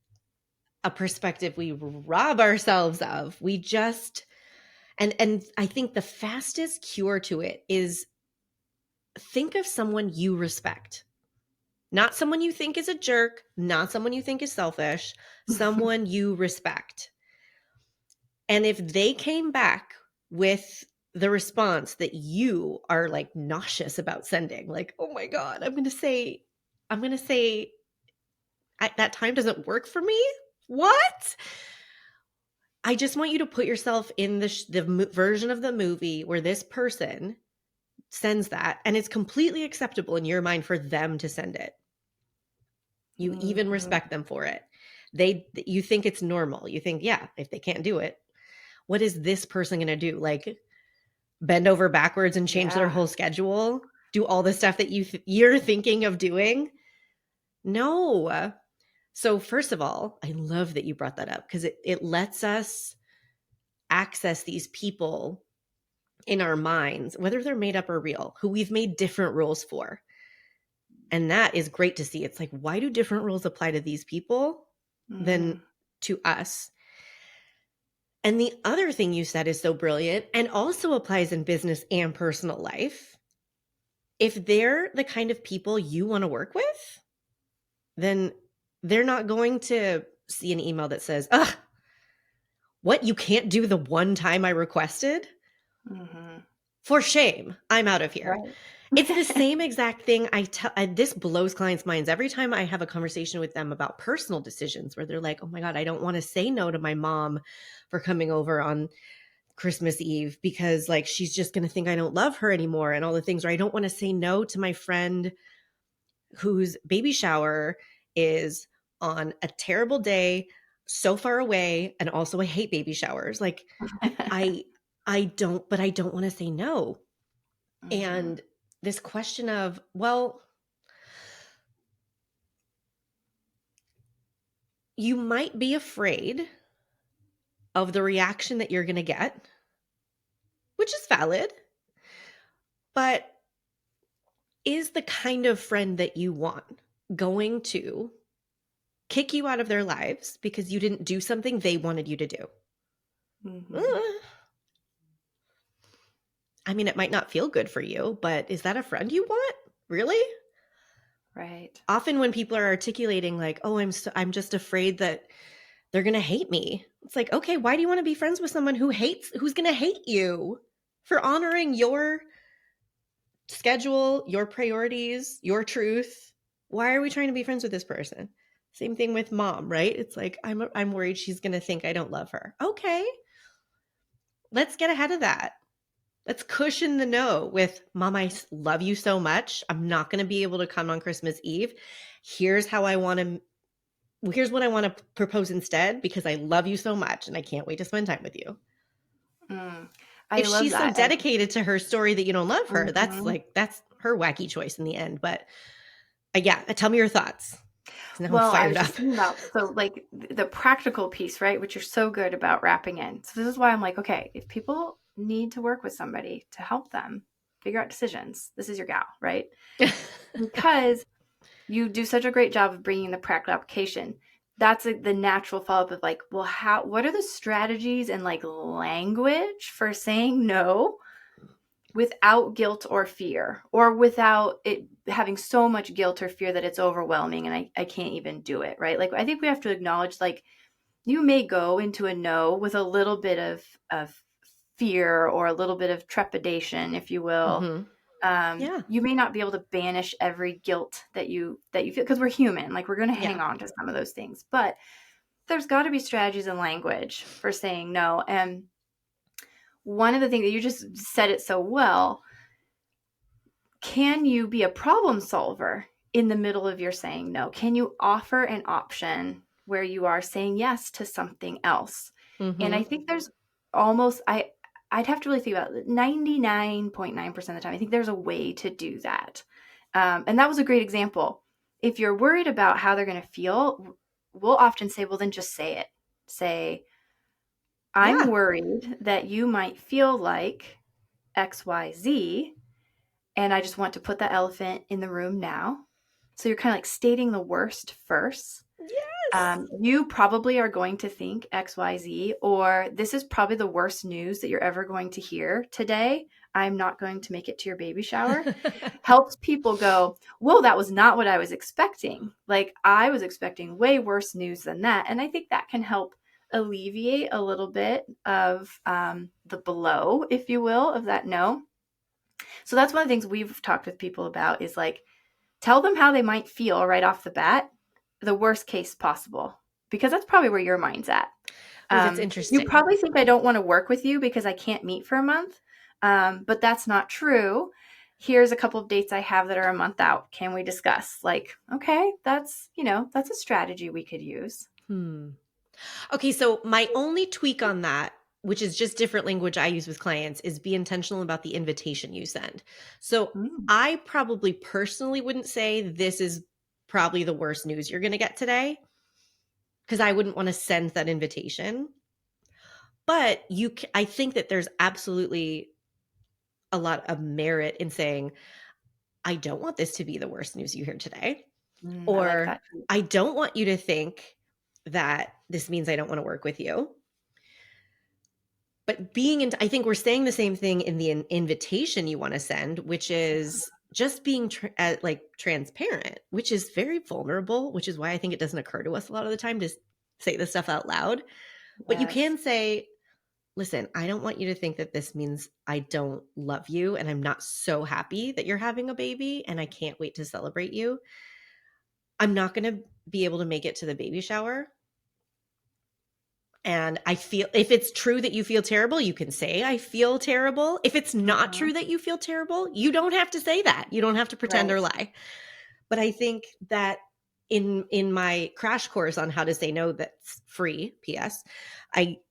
a perspective we rob ourselves of. We just, and I think the fastest cure to it is think of someone you respect. Not someone you think is a jerk, not someone you think is selfish, someone you respect. And if they came back with the response that you are like nauseous about sending. Like, oh my God, I'm going to say, that time doesn't work for me. What? I just want you to put yourself in the version of the movie where this person sends that, and it's completely acceptable in your mind for them to send it. You even respect them for it. You think it's normal. You think, yeah, if they can't do it, what is this person going to do? Like bend over backwards and change their whole schedule? Do all the stuff that you're thinking of doing? No. So first of all, I love that you brought that up because it lets us access these people in our minds, whether they're made up or real, who we've made different rules for. And that is great to see. It's like, why do different rules apply to these people than to us? And the other thing you said is so brilliant and also applies in business and personal life. If they're the kind of people you want to work with, then they're not going to see an email that says, ugh, what? You can't do the one time I requested? For shame. I'm out of here. Right. It's the same exact thing this blows clients' minds every time I have a conversation with them about personal decisions where they're like, oh my God, I don't want to say no to my mom for coming over on Christmas Eve because like she's just going to think I don't love her anymore and all the things, or I don't want to say no to my friend whose baby shower is on a terrible day so far away, and also I hate baby showers. Like I don't want to say no. And this question of, well, you might be afraid of the reaction that you're going to get, which is valid, but is the kind of friend that you want going to kick you out of their lives because you didn't do something they wanted you to do? I mean, it might not feel good for you, but is that a friend you want? Really? Right. Often when people are articulating like, oh, I'm just afraid that they're going to hate me. It's like, okay, why do you want to be friends with someone who's going to hate you for honoring your schedule, your priorities, your truth? Why are we trying to be friends with this person? Same thing with mom, right? It's like, I'm worried she's going to think I don't love her. Okay. Let's get ahead of that. Let's cushion the no with, Mom, I love you so much. I'm not going to be able to come on Christmas Eve. Here's what I want to propose instead because I love you so much and I can't wait to spend time with you. If she's so dedicated to her story that you don't love her, that's her wacky choice in the end. But tell me your thoughts. Well, I was just thinking about, so like the practical piece, right? Which you're so good about wrapping in. So this is why I'm like, okay, if people need to work with somebody to help them figure out decisions, this is your gal, right? Because you do such a great job of bringing the practical application. That's the natural follow-up of like, well, what are the strategies and like language for saying no without guilt or fear, or without it having so much guilt or fear that it's overwhelming and I can't even do it, right? Like, I think we have to acknowledge, like, you may go into a no with a little bit of fear or a little bit of trepidation, if you will. You may not be able to banish every guilt that you feel, because we're human. Like, we're going to hang on to some of those things, but there's got to be strategies and language for saying no. And one of the things that you just said it so well, can you be a problem solver in the middle of your saying no? Can you offer an option where you are saying yes to something else? And I think there's almost, I'd have to really think about it, 99.9% of the time, I think there's a way to do that. And that was a great example. If you're worried about how they're going to feel, we'll often say, well, then just say it. Say, I'm worried that you might feel like XYZ, and I just want to put that elephant in the room now. So you're kind of like stating the worst first. Yes. You probably are going to think XYZ, or this is probably the worst news that you're ever going to hear today. I'm not going to make it to your baby shower. Helps people go, whoa, that was not what I was expecting. Like, I was expecting way worse news than that. And I think that can help alleviate a little bit of the blow, if you will, of that no. So that's one of the things we've talked with people about is like, tell them how they might feel right off the bat, the worst case possible, because that's probably where your mind's at. Oh, that's You interesting. probably think I don't want to work with you because I can't meet for a month, but that's not true. Here's a couple of dates I have that are a month out. Can we discuss? Like, okay, that's that's a strategy we could use. Okay, so my only tweak on that, which is just different language I use with clients, is be intentional about the invitation you send. So Mm, I probably personally wouldn't say this is probably the worst news you're going to get today, because I wouldn't want to send that invitation. But I think that there's absolutely a lot of merit in saying, I don't want this to be the worst news you hear today. I like Or that too. I don't want you to think that this means I don't want to work with you. But I think we're saying the same thing in the invitation you want to send, which is just being like transparent, which is very vulnerable, which is why I think it doesn't occur to us a lot of the time to say this stuff out loud. But you Yes. can say, listen, I don't want you to think that this means I don't love you and I'm not so happy that you're having a baby and I can't wait to celebrate you. I'm not going to be able to make it to the baby shower. And I feel, if it's true that you feel terrible, you can say, I feel terrible. If it's not Mhm. true that you feel terrible, you don't have to say that. You don't have to pretend or Right. lie. But I think that in my crash course on how to say no, that's free, PS,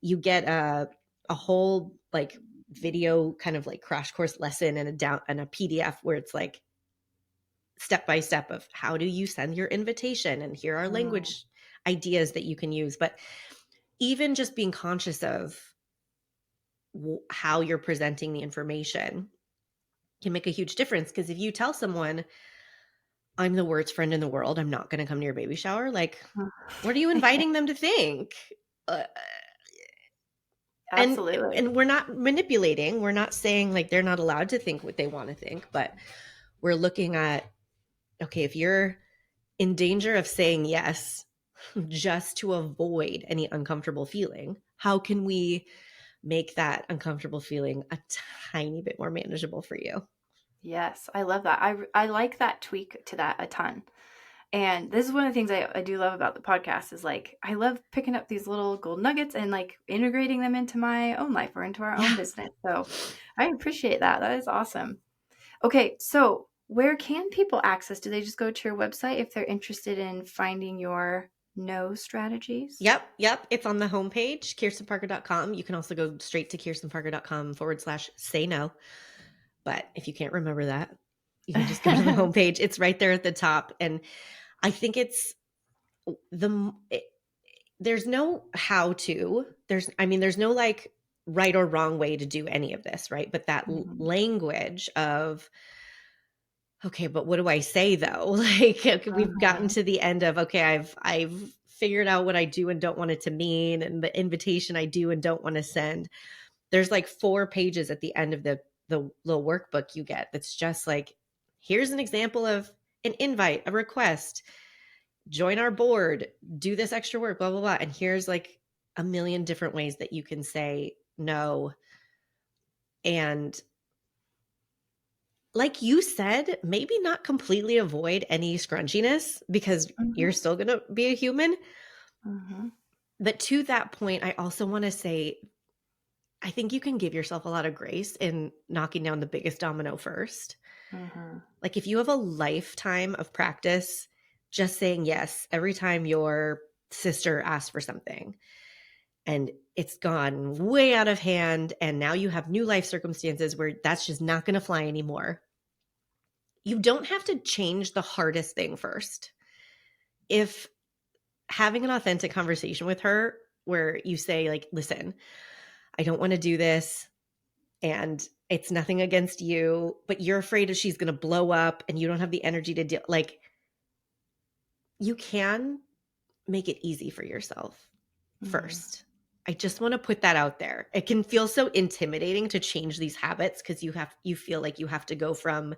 you get a whole like video kind of like crash course lesson and a PDF where it's like step by step of how do you send your invitation, and here are Mm, language ideas that you can use. But even just being conscious of how you're presenting the information can make a huge difference. Because if you tell someone, I'm the worst friend in the world, I'm not going to come to your baby shower, like, mm. what are you inviting them to think? Uh, and Absolutely. and we're not manipulating. We're not saying like they're not allowed to think what they want to think, but we're looking at, okay, if you're in danger of saying yes just to avoid any uncomfortable feeling, how can we make that uncomfortable feeling a tiny bit more manageable for you? Yes, I love that. I like that tweak to that a ton. And this is one of the things I do love about the podcast is like I love picking up these little gold nuggets and like integrating them into my own life or into our own Yeah. business. So I appreciate that. That is awesome. Okay, so where can people access? Do they just go to your website if they're interested in finding your no strategies? Yep. It's on the homepage, kirstenparker.com. You can also go straight to kirstenparker.com/say no. But if you can't remember that, you can just go to the homepage. It's right there at the top. And I think it's there's no how to, there's no like right or wrong way to do any of this, right? But that Mhm. language of, okay, but what do I say though? Like, okay, we've gotten Mhm. to the end of, okay, I've figured out what I do and don't want it to mean, and the invitation I do and don't want to send. There's like 4 pages at the end of the little workbook you get that's just like, here's an example of an invite, a request, join our board, do this extra work, blah blah blah. And here's like a million different ways that you can say no. And like you said, maybe not completely avoid any scrunchiness because you're Mhm. still going to be a human. Mhm. But to that point, I also want to say, I think you can give yourself a lot of grace in knocking down the biggest domino first. Mhm. Like if you have a lifetime of practice just saying yes every time your sister asks for something and it's gone way out of hand, and now you have new life circumstances where that's just not going to fly anymore, you don't have to change the hardest thing first. If having an authentic conversation with her where you say like, listen, I don't want to do this, and it's nothing against you, but you're afraid that she's going to blow up and you don't have the energy to deal, like, you can make it easy for yourself Mhm. first. I just want to put that out there. It can feel so intimidating to change these habits because you feel like you have to go from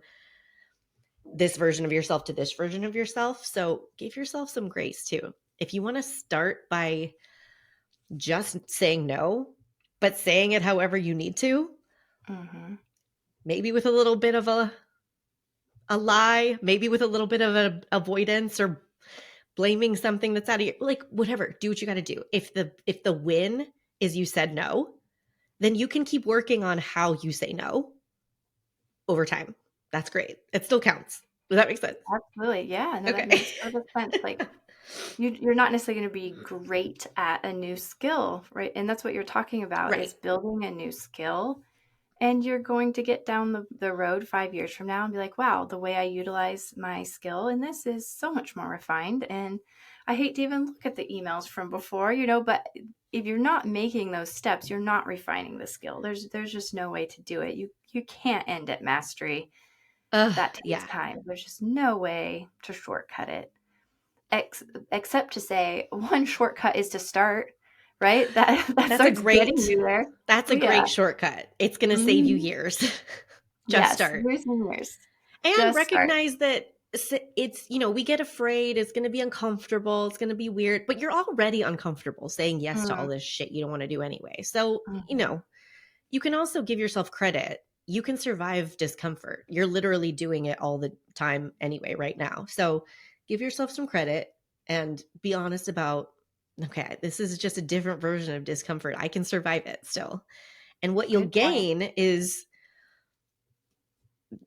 this version of yourself to this version of yourself. So give yourself some grace too. If you want to start by just saying no, but saying it however you need to, Mm-hmm. maybe with a little bit of a lie, maybe with a little bit of a avoidance or blaming something that's out of your, like, whatever, do what you got to do. If the win is you said no, then you can keep working on how you say no over time. That's great. It still counts. Does that make sense? Absolutely. Yeah. No, that Okay. makes perfect sense. Like you're not necessarily going to be great at a new skill, right? And that's what you're talking about Right. is building a new skill. And you're going to get down the road 5 years from now and be like, wow, the way I utilize my skill in this is so much more refined. And I hate to even look at the emails from before, but if you're not making those steps, you're not refining the skill. There's just no way to do it. You can't end at mastery. That takes Yeah. time. There's just no way to shortcut it. Except to say one shortcut is to start, right? That That's a starts getting great you there. that's a Yeah. great shortcut. It's going to save you Mhm. years. Just Yes, start. years and years. And Just start. recognize that it's, we get afraid, it's going to be uncomfortable, it's going to be weird, but you're already uncomfortable saying yes to all Mm, this shit you don't want to do anyway. So, mhm. you can also give yourself credit. You can survive discomfort. You're literally doing it all the time anyway, right now. So give yourself some credit and be honest about, okay, this is just a different version of discomfort. I can survive it still. And what you'll Good point. gain is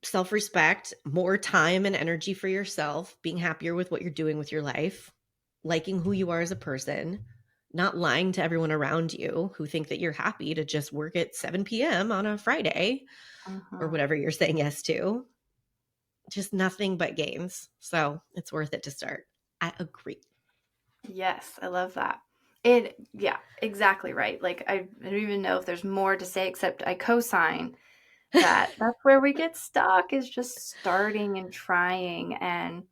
self respect, more time and energy for yourself, being happier with what you're doing with your life, liking who you are as a person, not lying to everyone around you who think that you're happy to just work at 7 p.m. on a Friday or Mhm. whatever you're saying yes to. Just nothing but gains. So it's worth it to start. I agree. Yes, I love that. Yeah, exactly right. Like I don't even know if there's more to say except I co-sign that that's where we get stuck is just starting and trying and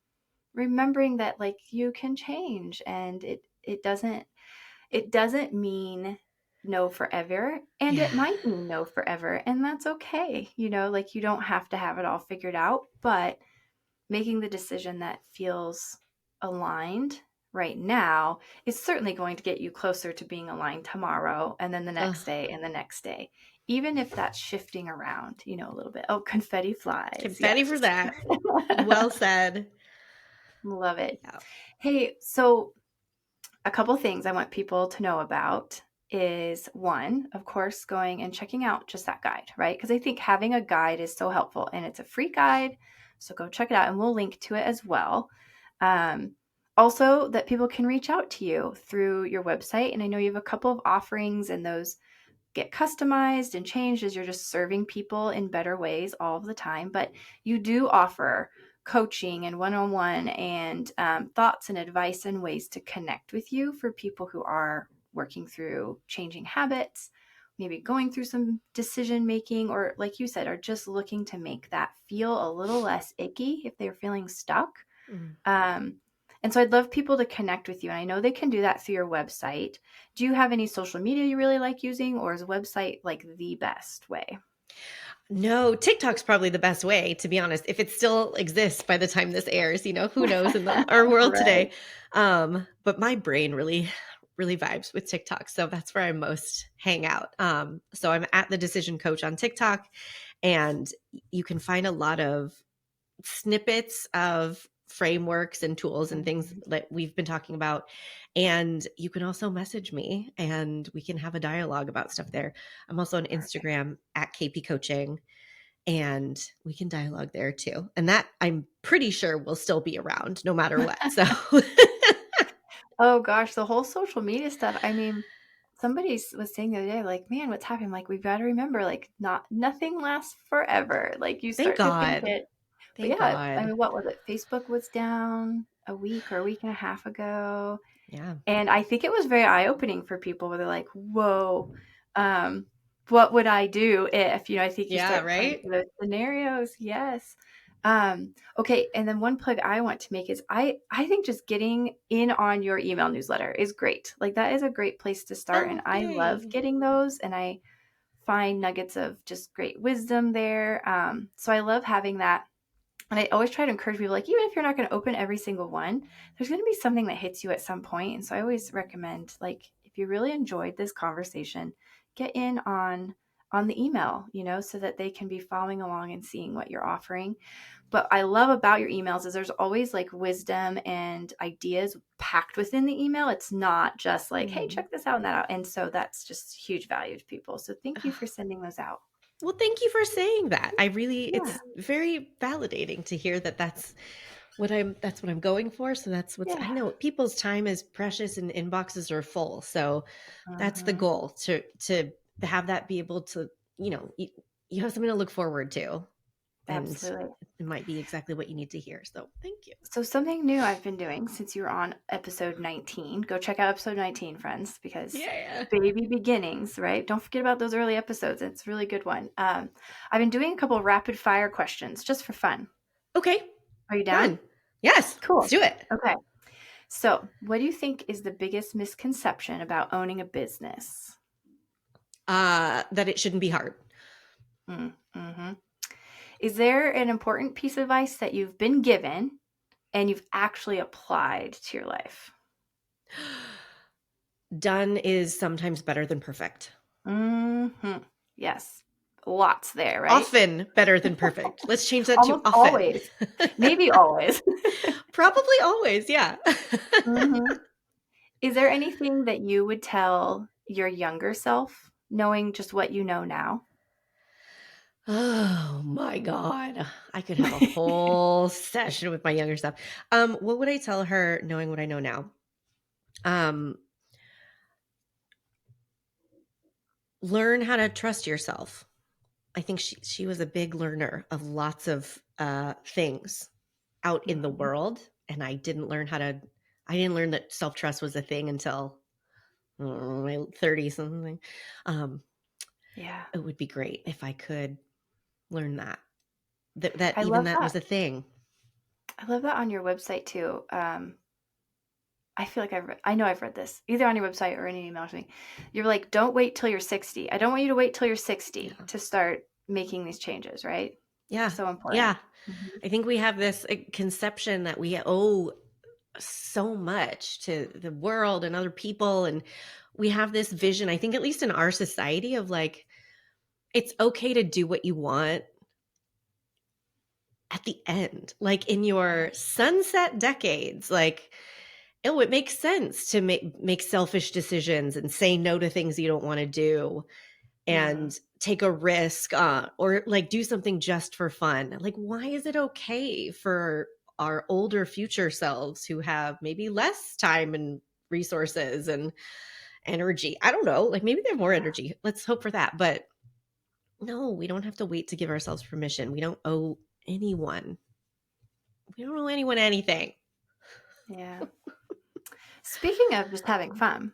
remembering that like you can change and it doesn't mean no forever and Yeah. it might mean no forever and that's okay. Like you don't have to have it all figured out, but making the decision that feels aligned right now is certainly going to get you closer to being aligned tomorrow and then the next Ugh, day and the next day. Even if that's shifting around, a little bit. Oh, confetti flies. Yeah, confetti for just that. Well said. love it. Yeah. Hey, so a couple things I want people to know about is one, of course, going and checking out just that guide, right? Because I think having a guide is so helpful and it's a free guide. So go check it out and we'll link to it as well. Um, Also, that people can reach out to you through your website. And I know you have a couple of offerings and those get customized and changed as you're just serving people in better ways all of the time. But you do offer coaching and one-on-one and thoughts and advice and ways to connect with you for people who are working through changing habits, maybe going through some decision making, or like you said, are just looking to make that feel a little less icky if they're feeling stuck. Mm. um, and so I'd love people to connect with you. And I know they can do that through your website. Do you have any social media you really like using, or is a website like the best way? No, TikTok's probably the best way, to be honest. If it still exists by the time this airs, who knows in our world Right. today. But my brain really, really vibes with TikTok. So that's where I most hang out. So I'm at the Decision Coach on TikTok, and you can find a lot of snippets of frameworks and tools and things Mhm. that we've been talking about. And you can also message me and we can have a dialogue about stuff there. I'm also on Perfect. Instagram at KP Coaching, and we can dialogue there too. And that I'm pretty sure will still be around no matter what. So Oh gosh, the whole social media stuff. I mean, was saying the other day, like, man, what's happening? Like, we've got to remember, like, nothing lasts forever. Like, you thank start to think God. it. But Thank yeah, I God. mean, what was it? Facebook was down a week or a week and a half ago. Yeah. And I think it was very eye-opening for people where they're like, whoa, um, what would I do if, I think you Yeah, start playing right? through those scenarios. Yes. Okay. And then one plug I want to make is I think just getting in on your email newsletter is great. Like that is a great place to start. And Oh, I love yay. getting those and I find nuggets of just great wisdom there. So I love having that. And I always try to encourage people, like, even if you're not going to open every single one, there's going to be something that hits you at some point. And so I always recommend, like, if if you really enjoyed this conversation, get in on the email, so that they can be following along and seeing what you're offering. But I love about your emails is there's always like wisdom and ideas packed within the email. It's not just like, hey, check this out and that out. And so that's just huge value to people. So thank you for sending those out. Well, thank you for saying that. Yeah. It's very validating to hear that that's what I'm going for. So I Yeah. know people's time is precious and inboxes are full. So that's the Uh-huh. goal, to have that be able to, you have something to look forward to, and Absolutely. it might be exactly what you need to hear. So thank you. So something new I've been doing since you were on episode 19, go check out episode 19, friends, because Yeah. baby beginnings, right? Don't forget about those early episodes. It's a really good one. I've been doing a couple of rapid fire questions just for fun. Okay. Are you down? Fun. Yes. Cool. Let's do it. Okay. So what do you think is the biggest misconception about owning a business? That it shouldn't be hard. Mm-hmm. Is there an important piece of advice that you've been given and you've actually applied to your life? Done is sometimes better than perfect. Mm-hmm. Yes. Lots there, right? Often better than perfect. Let's change that to Almost often. always. Maybe always. Probably always, yeah. Mm-hmm. Is there anything that you would tell your younger self, knowing just what you know now? Oh my God. I could have a whole session with my younger self. What would I tell her knowing what I know now? Learn how to trust yourself. I think she was a big learner of lots of things out in the world, and I didn't learn that self-trust was a thing until my 30 something. Yeah. It would be great if I could learn that I even love that that. was a thing. I love that on your website too. I feel like I know I've read this either on your website or in an email or something. You're like, don't wait till you're 60. I don't want you to wait till you're 60 to start making these changes, right? Yeah. So important. Yeah. Mm-hmm. I think we have this conception that we owe so much to the world and other people. And we have this vision, I think, at least in our society, of like, it's okay to do what you want at the end, like in your sunset decades. Like, oh, it makes sense to make selfish decisions and say no to things you don't want to do, and take a risk, or like do something just for fun. Like, why is it okay for our older future selves who have maybe less time and resources and energy? I don't know. Like, maybe they have more energy. Let's hope for that. But no, we don't have to wait to give ourselves permission. We don't owe anyone. We don't owe anyone anything. Yeah. Speaking of just having fun,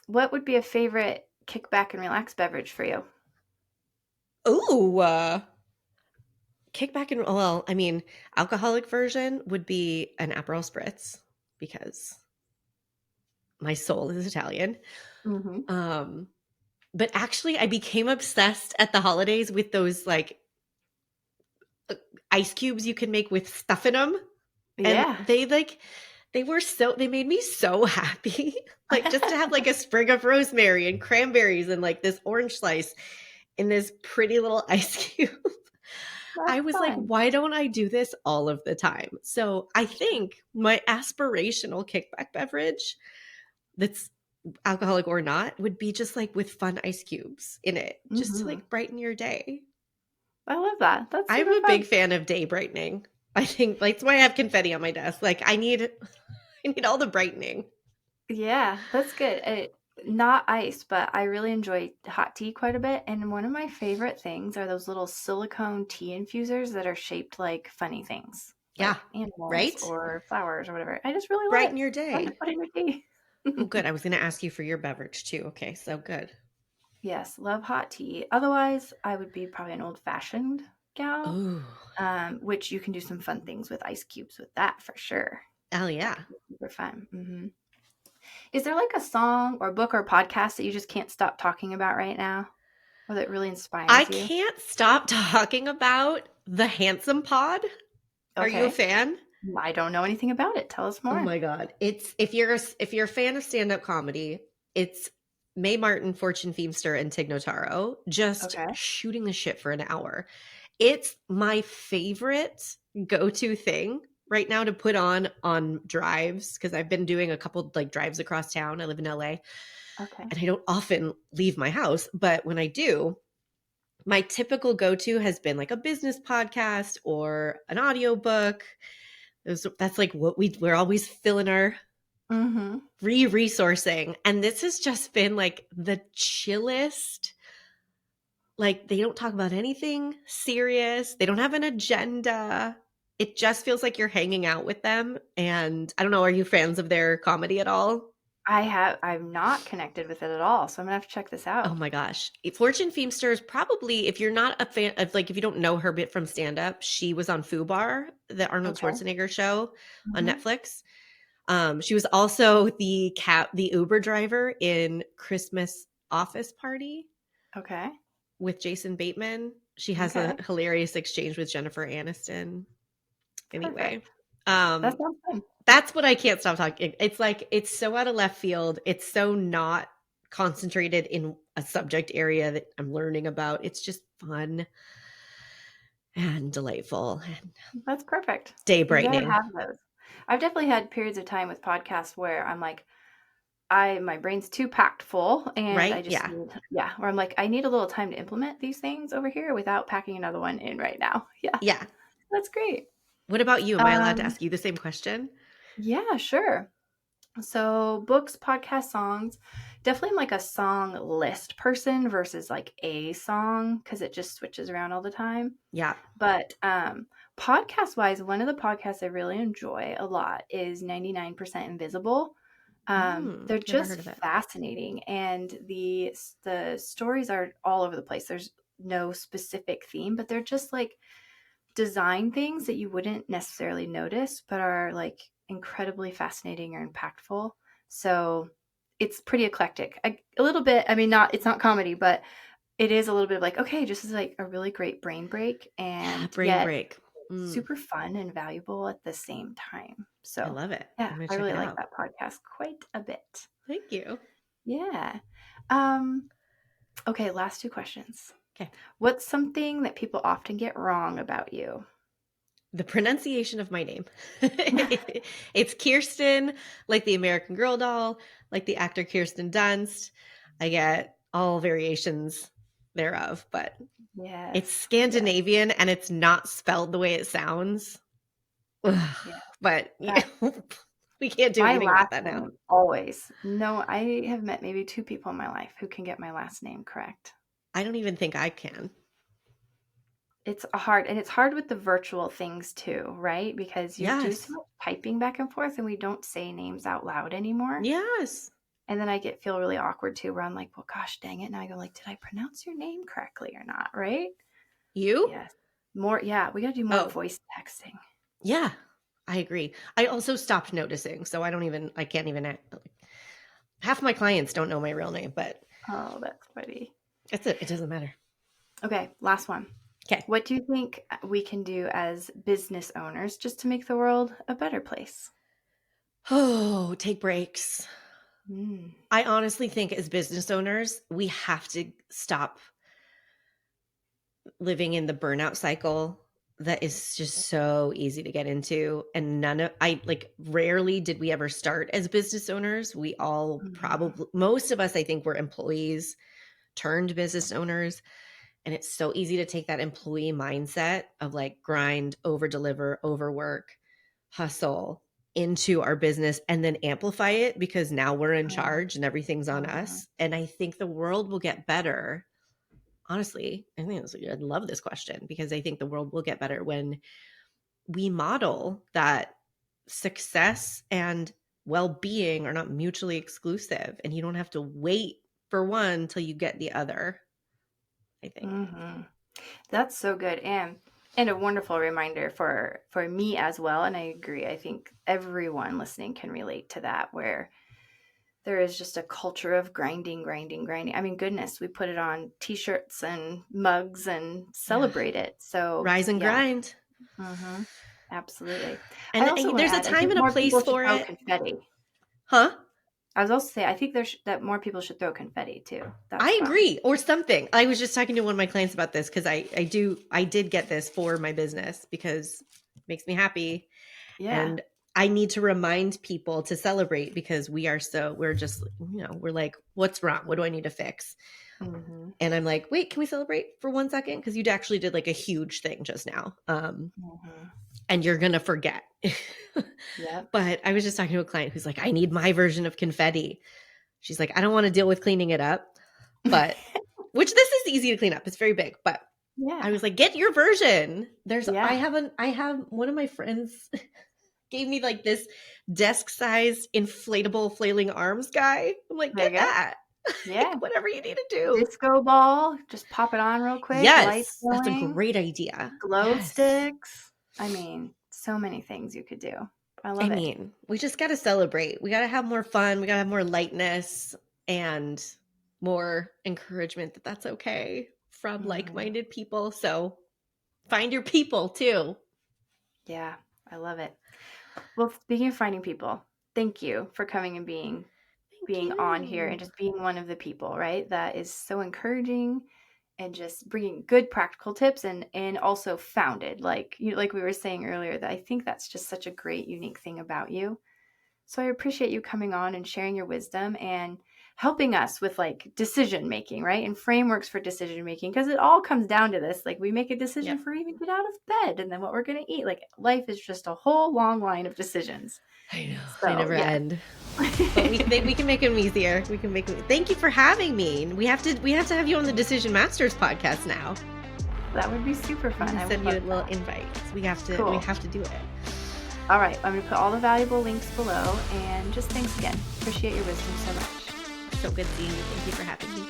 what would be a favorite kick back and relax beverage for you? Ooh, kick back and, well, I mean, alcoholic version would be an Aperol Spritz, because my soul is Italian. Mm-hmm. But actually, I became obsessed at the holidays with those like ice cubes you can make with stuff in them. And Yeah. they made me so happy. Like, just to have like a sprig of rosemary and cranberries and like this orange slice in this pretty little ice cube. I was like, why don't I do this all of the time? So I think my aspirational kickback beverage, that's alcoholic or not, would be just like with fun ice cubes in it, just to like brighten your day. I love that. That's I'm a big fan of day brightening. I think that's why I have confetti on my desk. Like, I need all the brightening. Yeah, that's good. Not ice, but I really enjoy hot tea quite a bit. And one of my favorite things are those little silicone tea infusers that are shaped like funny things, Yeah, like animals right? or flowers or whatever. I just really Brighten love your fun to day. put in your tea. Oh, good. I was going to ask you for your beverage too. Okay, so good. Yes, love hot tea. Otherwise, I would be probably an old-fashioned gal, Ooh. which you can do some fun things with ice cubes with that for sure. Oh, yeah. Super fun. Mm-hmm. Is there like a song or book or podcast that you just can't stop talking about right now, or that really inspires I you? can't stop talking about the Handsome Pod. Are you a fan? I don't know anything about it. Tell us more. Oh my God. It's if you're a fan of stand-up comedy, It's May Martin, Fortune Feimster, and Tig Notaro just Okay. shooting the shit for an hour. It's my favorite go-to thing right now to put on drives, because I've been doing a couple like drives across town. I live in LA Okay. and I don't often leave my house, but when I do, my typical go-to has been like a business podcast or an audiobook. That's like what we're always filling our Mm-hmm. resourcing. And this has just been like the chillest. Like, they don't talk about anything serious. They don't have an agenda. It just feels like you're hanging out with them. And I don't know, are you fans of their comedy at all? I'm not connected with it at all, so I'm gonna have to check this Oh out. my gosh. Fortune Feimster is probably, if you're not a fan of, like, if you don't know her bit from stand up, she was on FUBAR, the Arnold Okay. Schwarzenegger show on Mm-hmm. Netflix. She was also the Uber driver in Christmas Office Party Okay. with Jason Bateman. She has a Okay. hilarious exchange with Jennifer Aniston. Anyway, Perfect. That um, sounds fun. that's what I can't stop talking. It's like, it's so out of left field. It's so not concentrated in a subject area that I'm learning about. It's just fun and delightful and That's perfect. day You gotta brightening, have those. I've definitely had periods of time with podcasts where I'm like, I my brain's too packed full and I right? just Yeah. need, yeah, where I'm like, I need a little time to implement these things over here without packing another one in right now. Yeah, Yeah. that's great. What about you? Am I allowed to Um, ask you the same question? yeah, sure. So books, podcasts, songs. Definitely am like a song list person versus like a song because it just switches around all the time. Yeah. But podcast wise, one of the podcasts I really enjoy a lot is 99% Invisible. They're Never heard just of it. fascinating, and the stories are all over the place. There's no specific theme, but they're just like design things that you wouldn't necessarily notice, but are like incredibly fascinating or impactful. So it's pretty eclectic. A little bit. I mean, not it's not comedy, but it is a little bit of like, okay, just is like a really great brain break, Yeah, and brain yet break. super fun and valuable at the same time. I So love it. yeah, I'm gonna I check really it like out. that podcast quite a bit. Thank you. Yeah. Um, okay, last two questions. Okay. What's something that people often get wrong about you? The pronunciation of my name. It's Kirsten, like the American Girl doll, like the actor Kirsten Dunst. I get all variations thereof, but it's Yes. Yes. Scandinavian and it's not spelled the way it sounds. Ugh. Yeah. But That we can't do my anything about last that now. name always. No, I have met maybe two people in my life who can get my last name correct. I don't even think I can. It's hard, and it's hard with the virtual things too, right? Because you do so Yes. much typing back and forth and we don't say names out loud anymore. Yes. And then I feel really awkward too, where I'm like, well, gosh, dang it. Now I go like, did I pronounce your name correctly or not? Right? You? Yes. More, yeah, we got to do more Oh, voice texting. yeah. I agree. I also stopped noticing, so I can't even half my clients don't know my real name, but Oh, that's funny. it's it. It doesn't matter. Okay, last one. Okay. What do you think we can do as business owners just to make the world a better place? Oh, take breaks. Mm. I honestly think as business owners, we have to stop living in the burnout cycle that is just so easy to get into. And I like, rarely did we ever start as business owners. We all Mhm. probably, most of us, I think, were employees turned business owners. And it's so easy to take that employee mindset of like grind, over deliver, overwork, hustle into our business and then amplify it because now we're in Oh, charge and everything's on mhm. us. And I think the world will get better. Honestly, I love this question because I think the world will get better when we model that success and well-being are not mutually exclusive and you don't have to wait for one till you get the other, I think. Mhm. That's so good, and a wonderful reminder for me as well. And I agree. I think everyone listening can relate to that, where there is just a culture of grinding, grinding, grinding. I mean, goodness, we put it on t-shirts and mugs and Yeah. celebrate it. So Rise and yeah, grind. hmm absolutely. I And also want to there's a add, I time think and a more place people should for throw it. confetti. Huh? I was also say I think that more people should throw confetti too. That's I fun. agree, or something. I was just talking to one of my clients about this because I did get this for my business because it makes me happy. Yeah. And I need to remind people to celebrate because we're just, we're like, what's wrong? What do I need to fix? Mm-hmm. And I'm like, wait, can we celebrate for 1 second? Because you actually did like a huge thing just now. And you're going to forget. Yep. But I was just talking to a client who's like, I need my version of confetti. She's like, I don't want to deal with cleaning it up, but which this is easy to clean up. It's very big, but Yeah. I was like, get your version. Yeah. I have one of my friends gave me like this desk-sized inflatable flailing arms guy. I'm like, There get you go. that. Yeah. Like, whatever you need to do. Disco ball, just pop it on real quick. Yes, Lights that's a going. great idea. Glow Yes. sticks. I mean, so many things you could do. I love it. We just got to celebrate. We got to have more fun. We got to have more lightness and more encouragement that that's okay from like-minded people. So find your people too. Yeah, I love it. Well, speaking of finding people, thank you for coming and being on here and just being one of the people, right? That is so encouraging and just bringing good practical tips and also founded, like we were saying earlier, that I think that's just such a great, unique thing about you. So I appreciate you coming on and sharing your wisdom and helping us with like decision making, right? And frameworks for decision making, because it all comes down to this. Like we make a decision for even get out of bed and then what we're going to eat. Like life is just a whole long line of decisions. I know. So, they never end. But we can make them easier. We can make them. Thank you for having me. We have to have you on the Decision Masters podcast now. That would be super fun. I send you a little invite. We have to do it. All right. I'm going to put all the valuable links below, and just thanks again. Appreciate your wisdom so much. So good seeing you. Thank you for having me.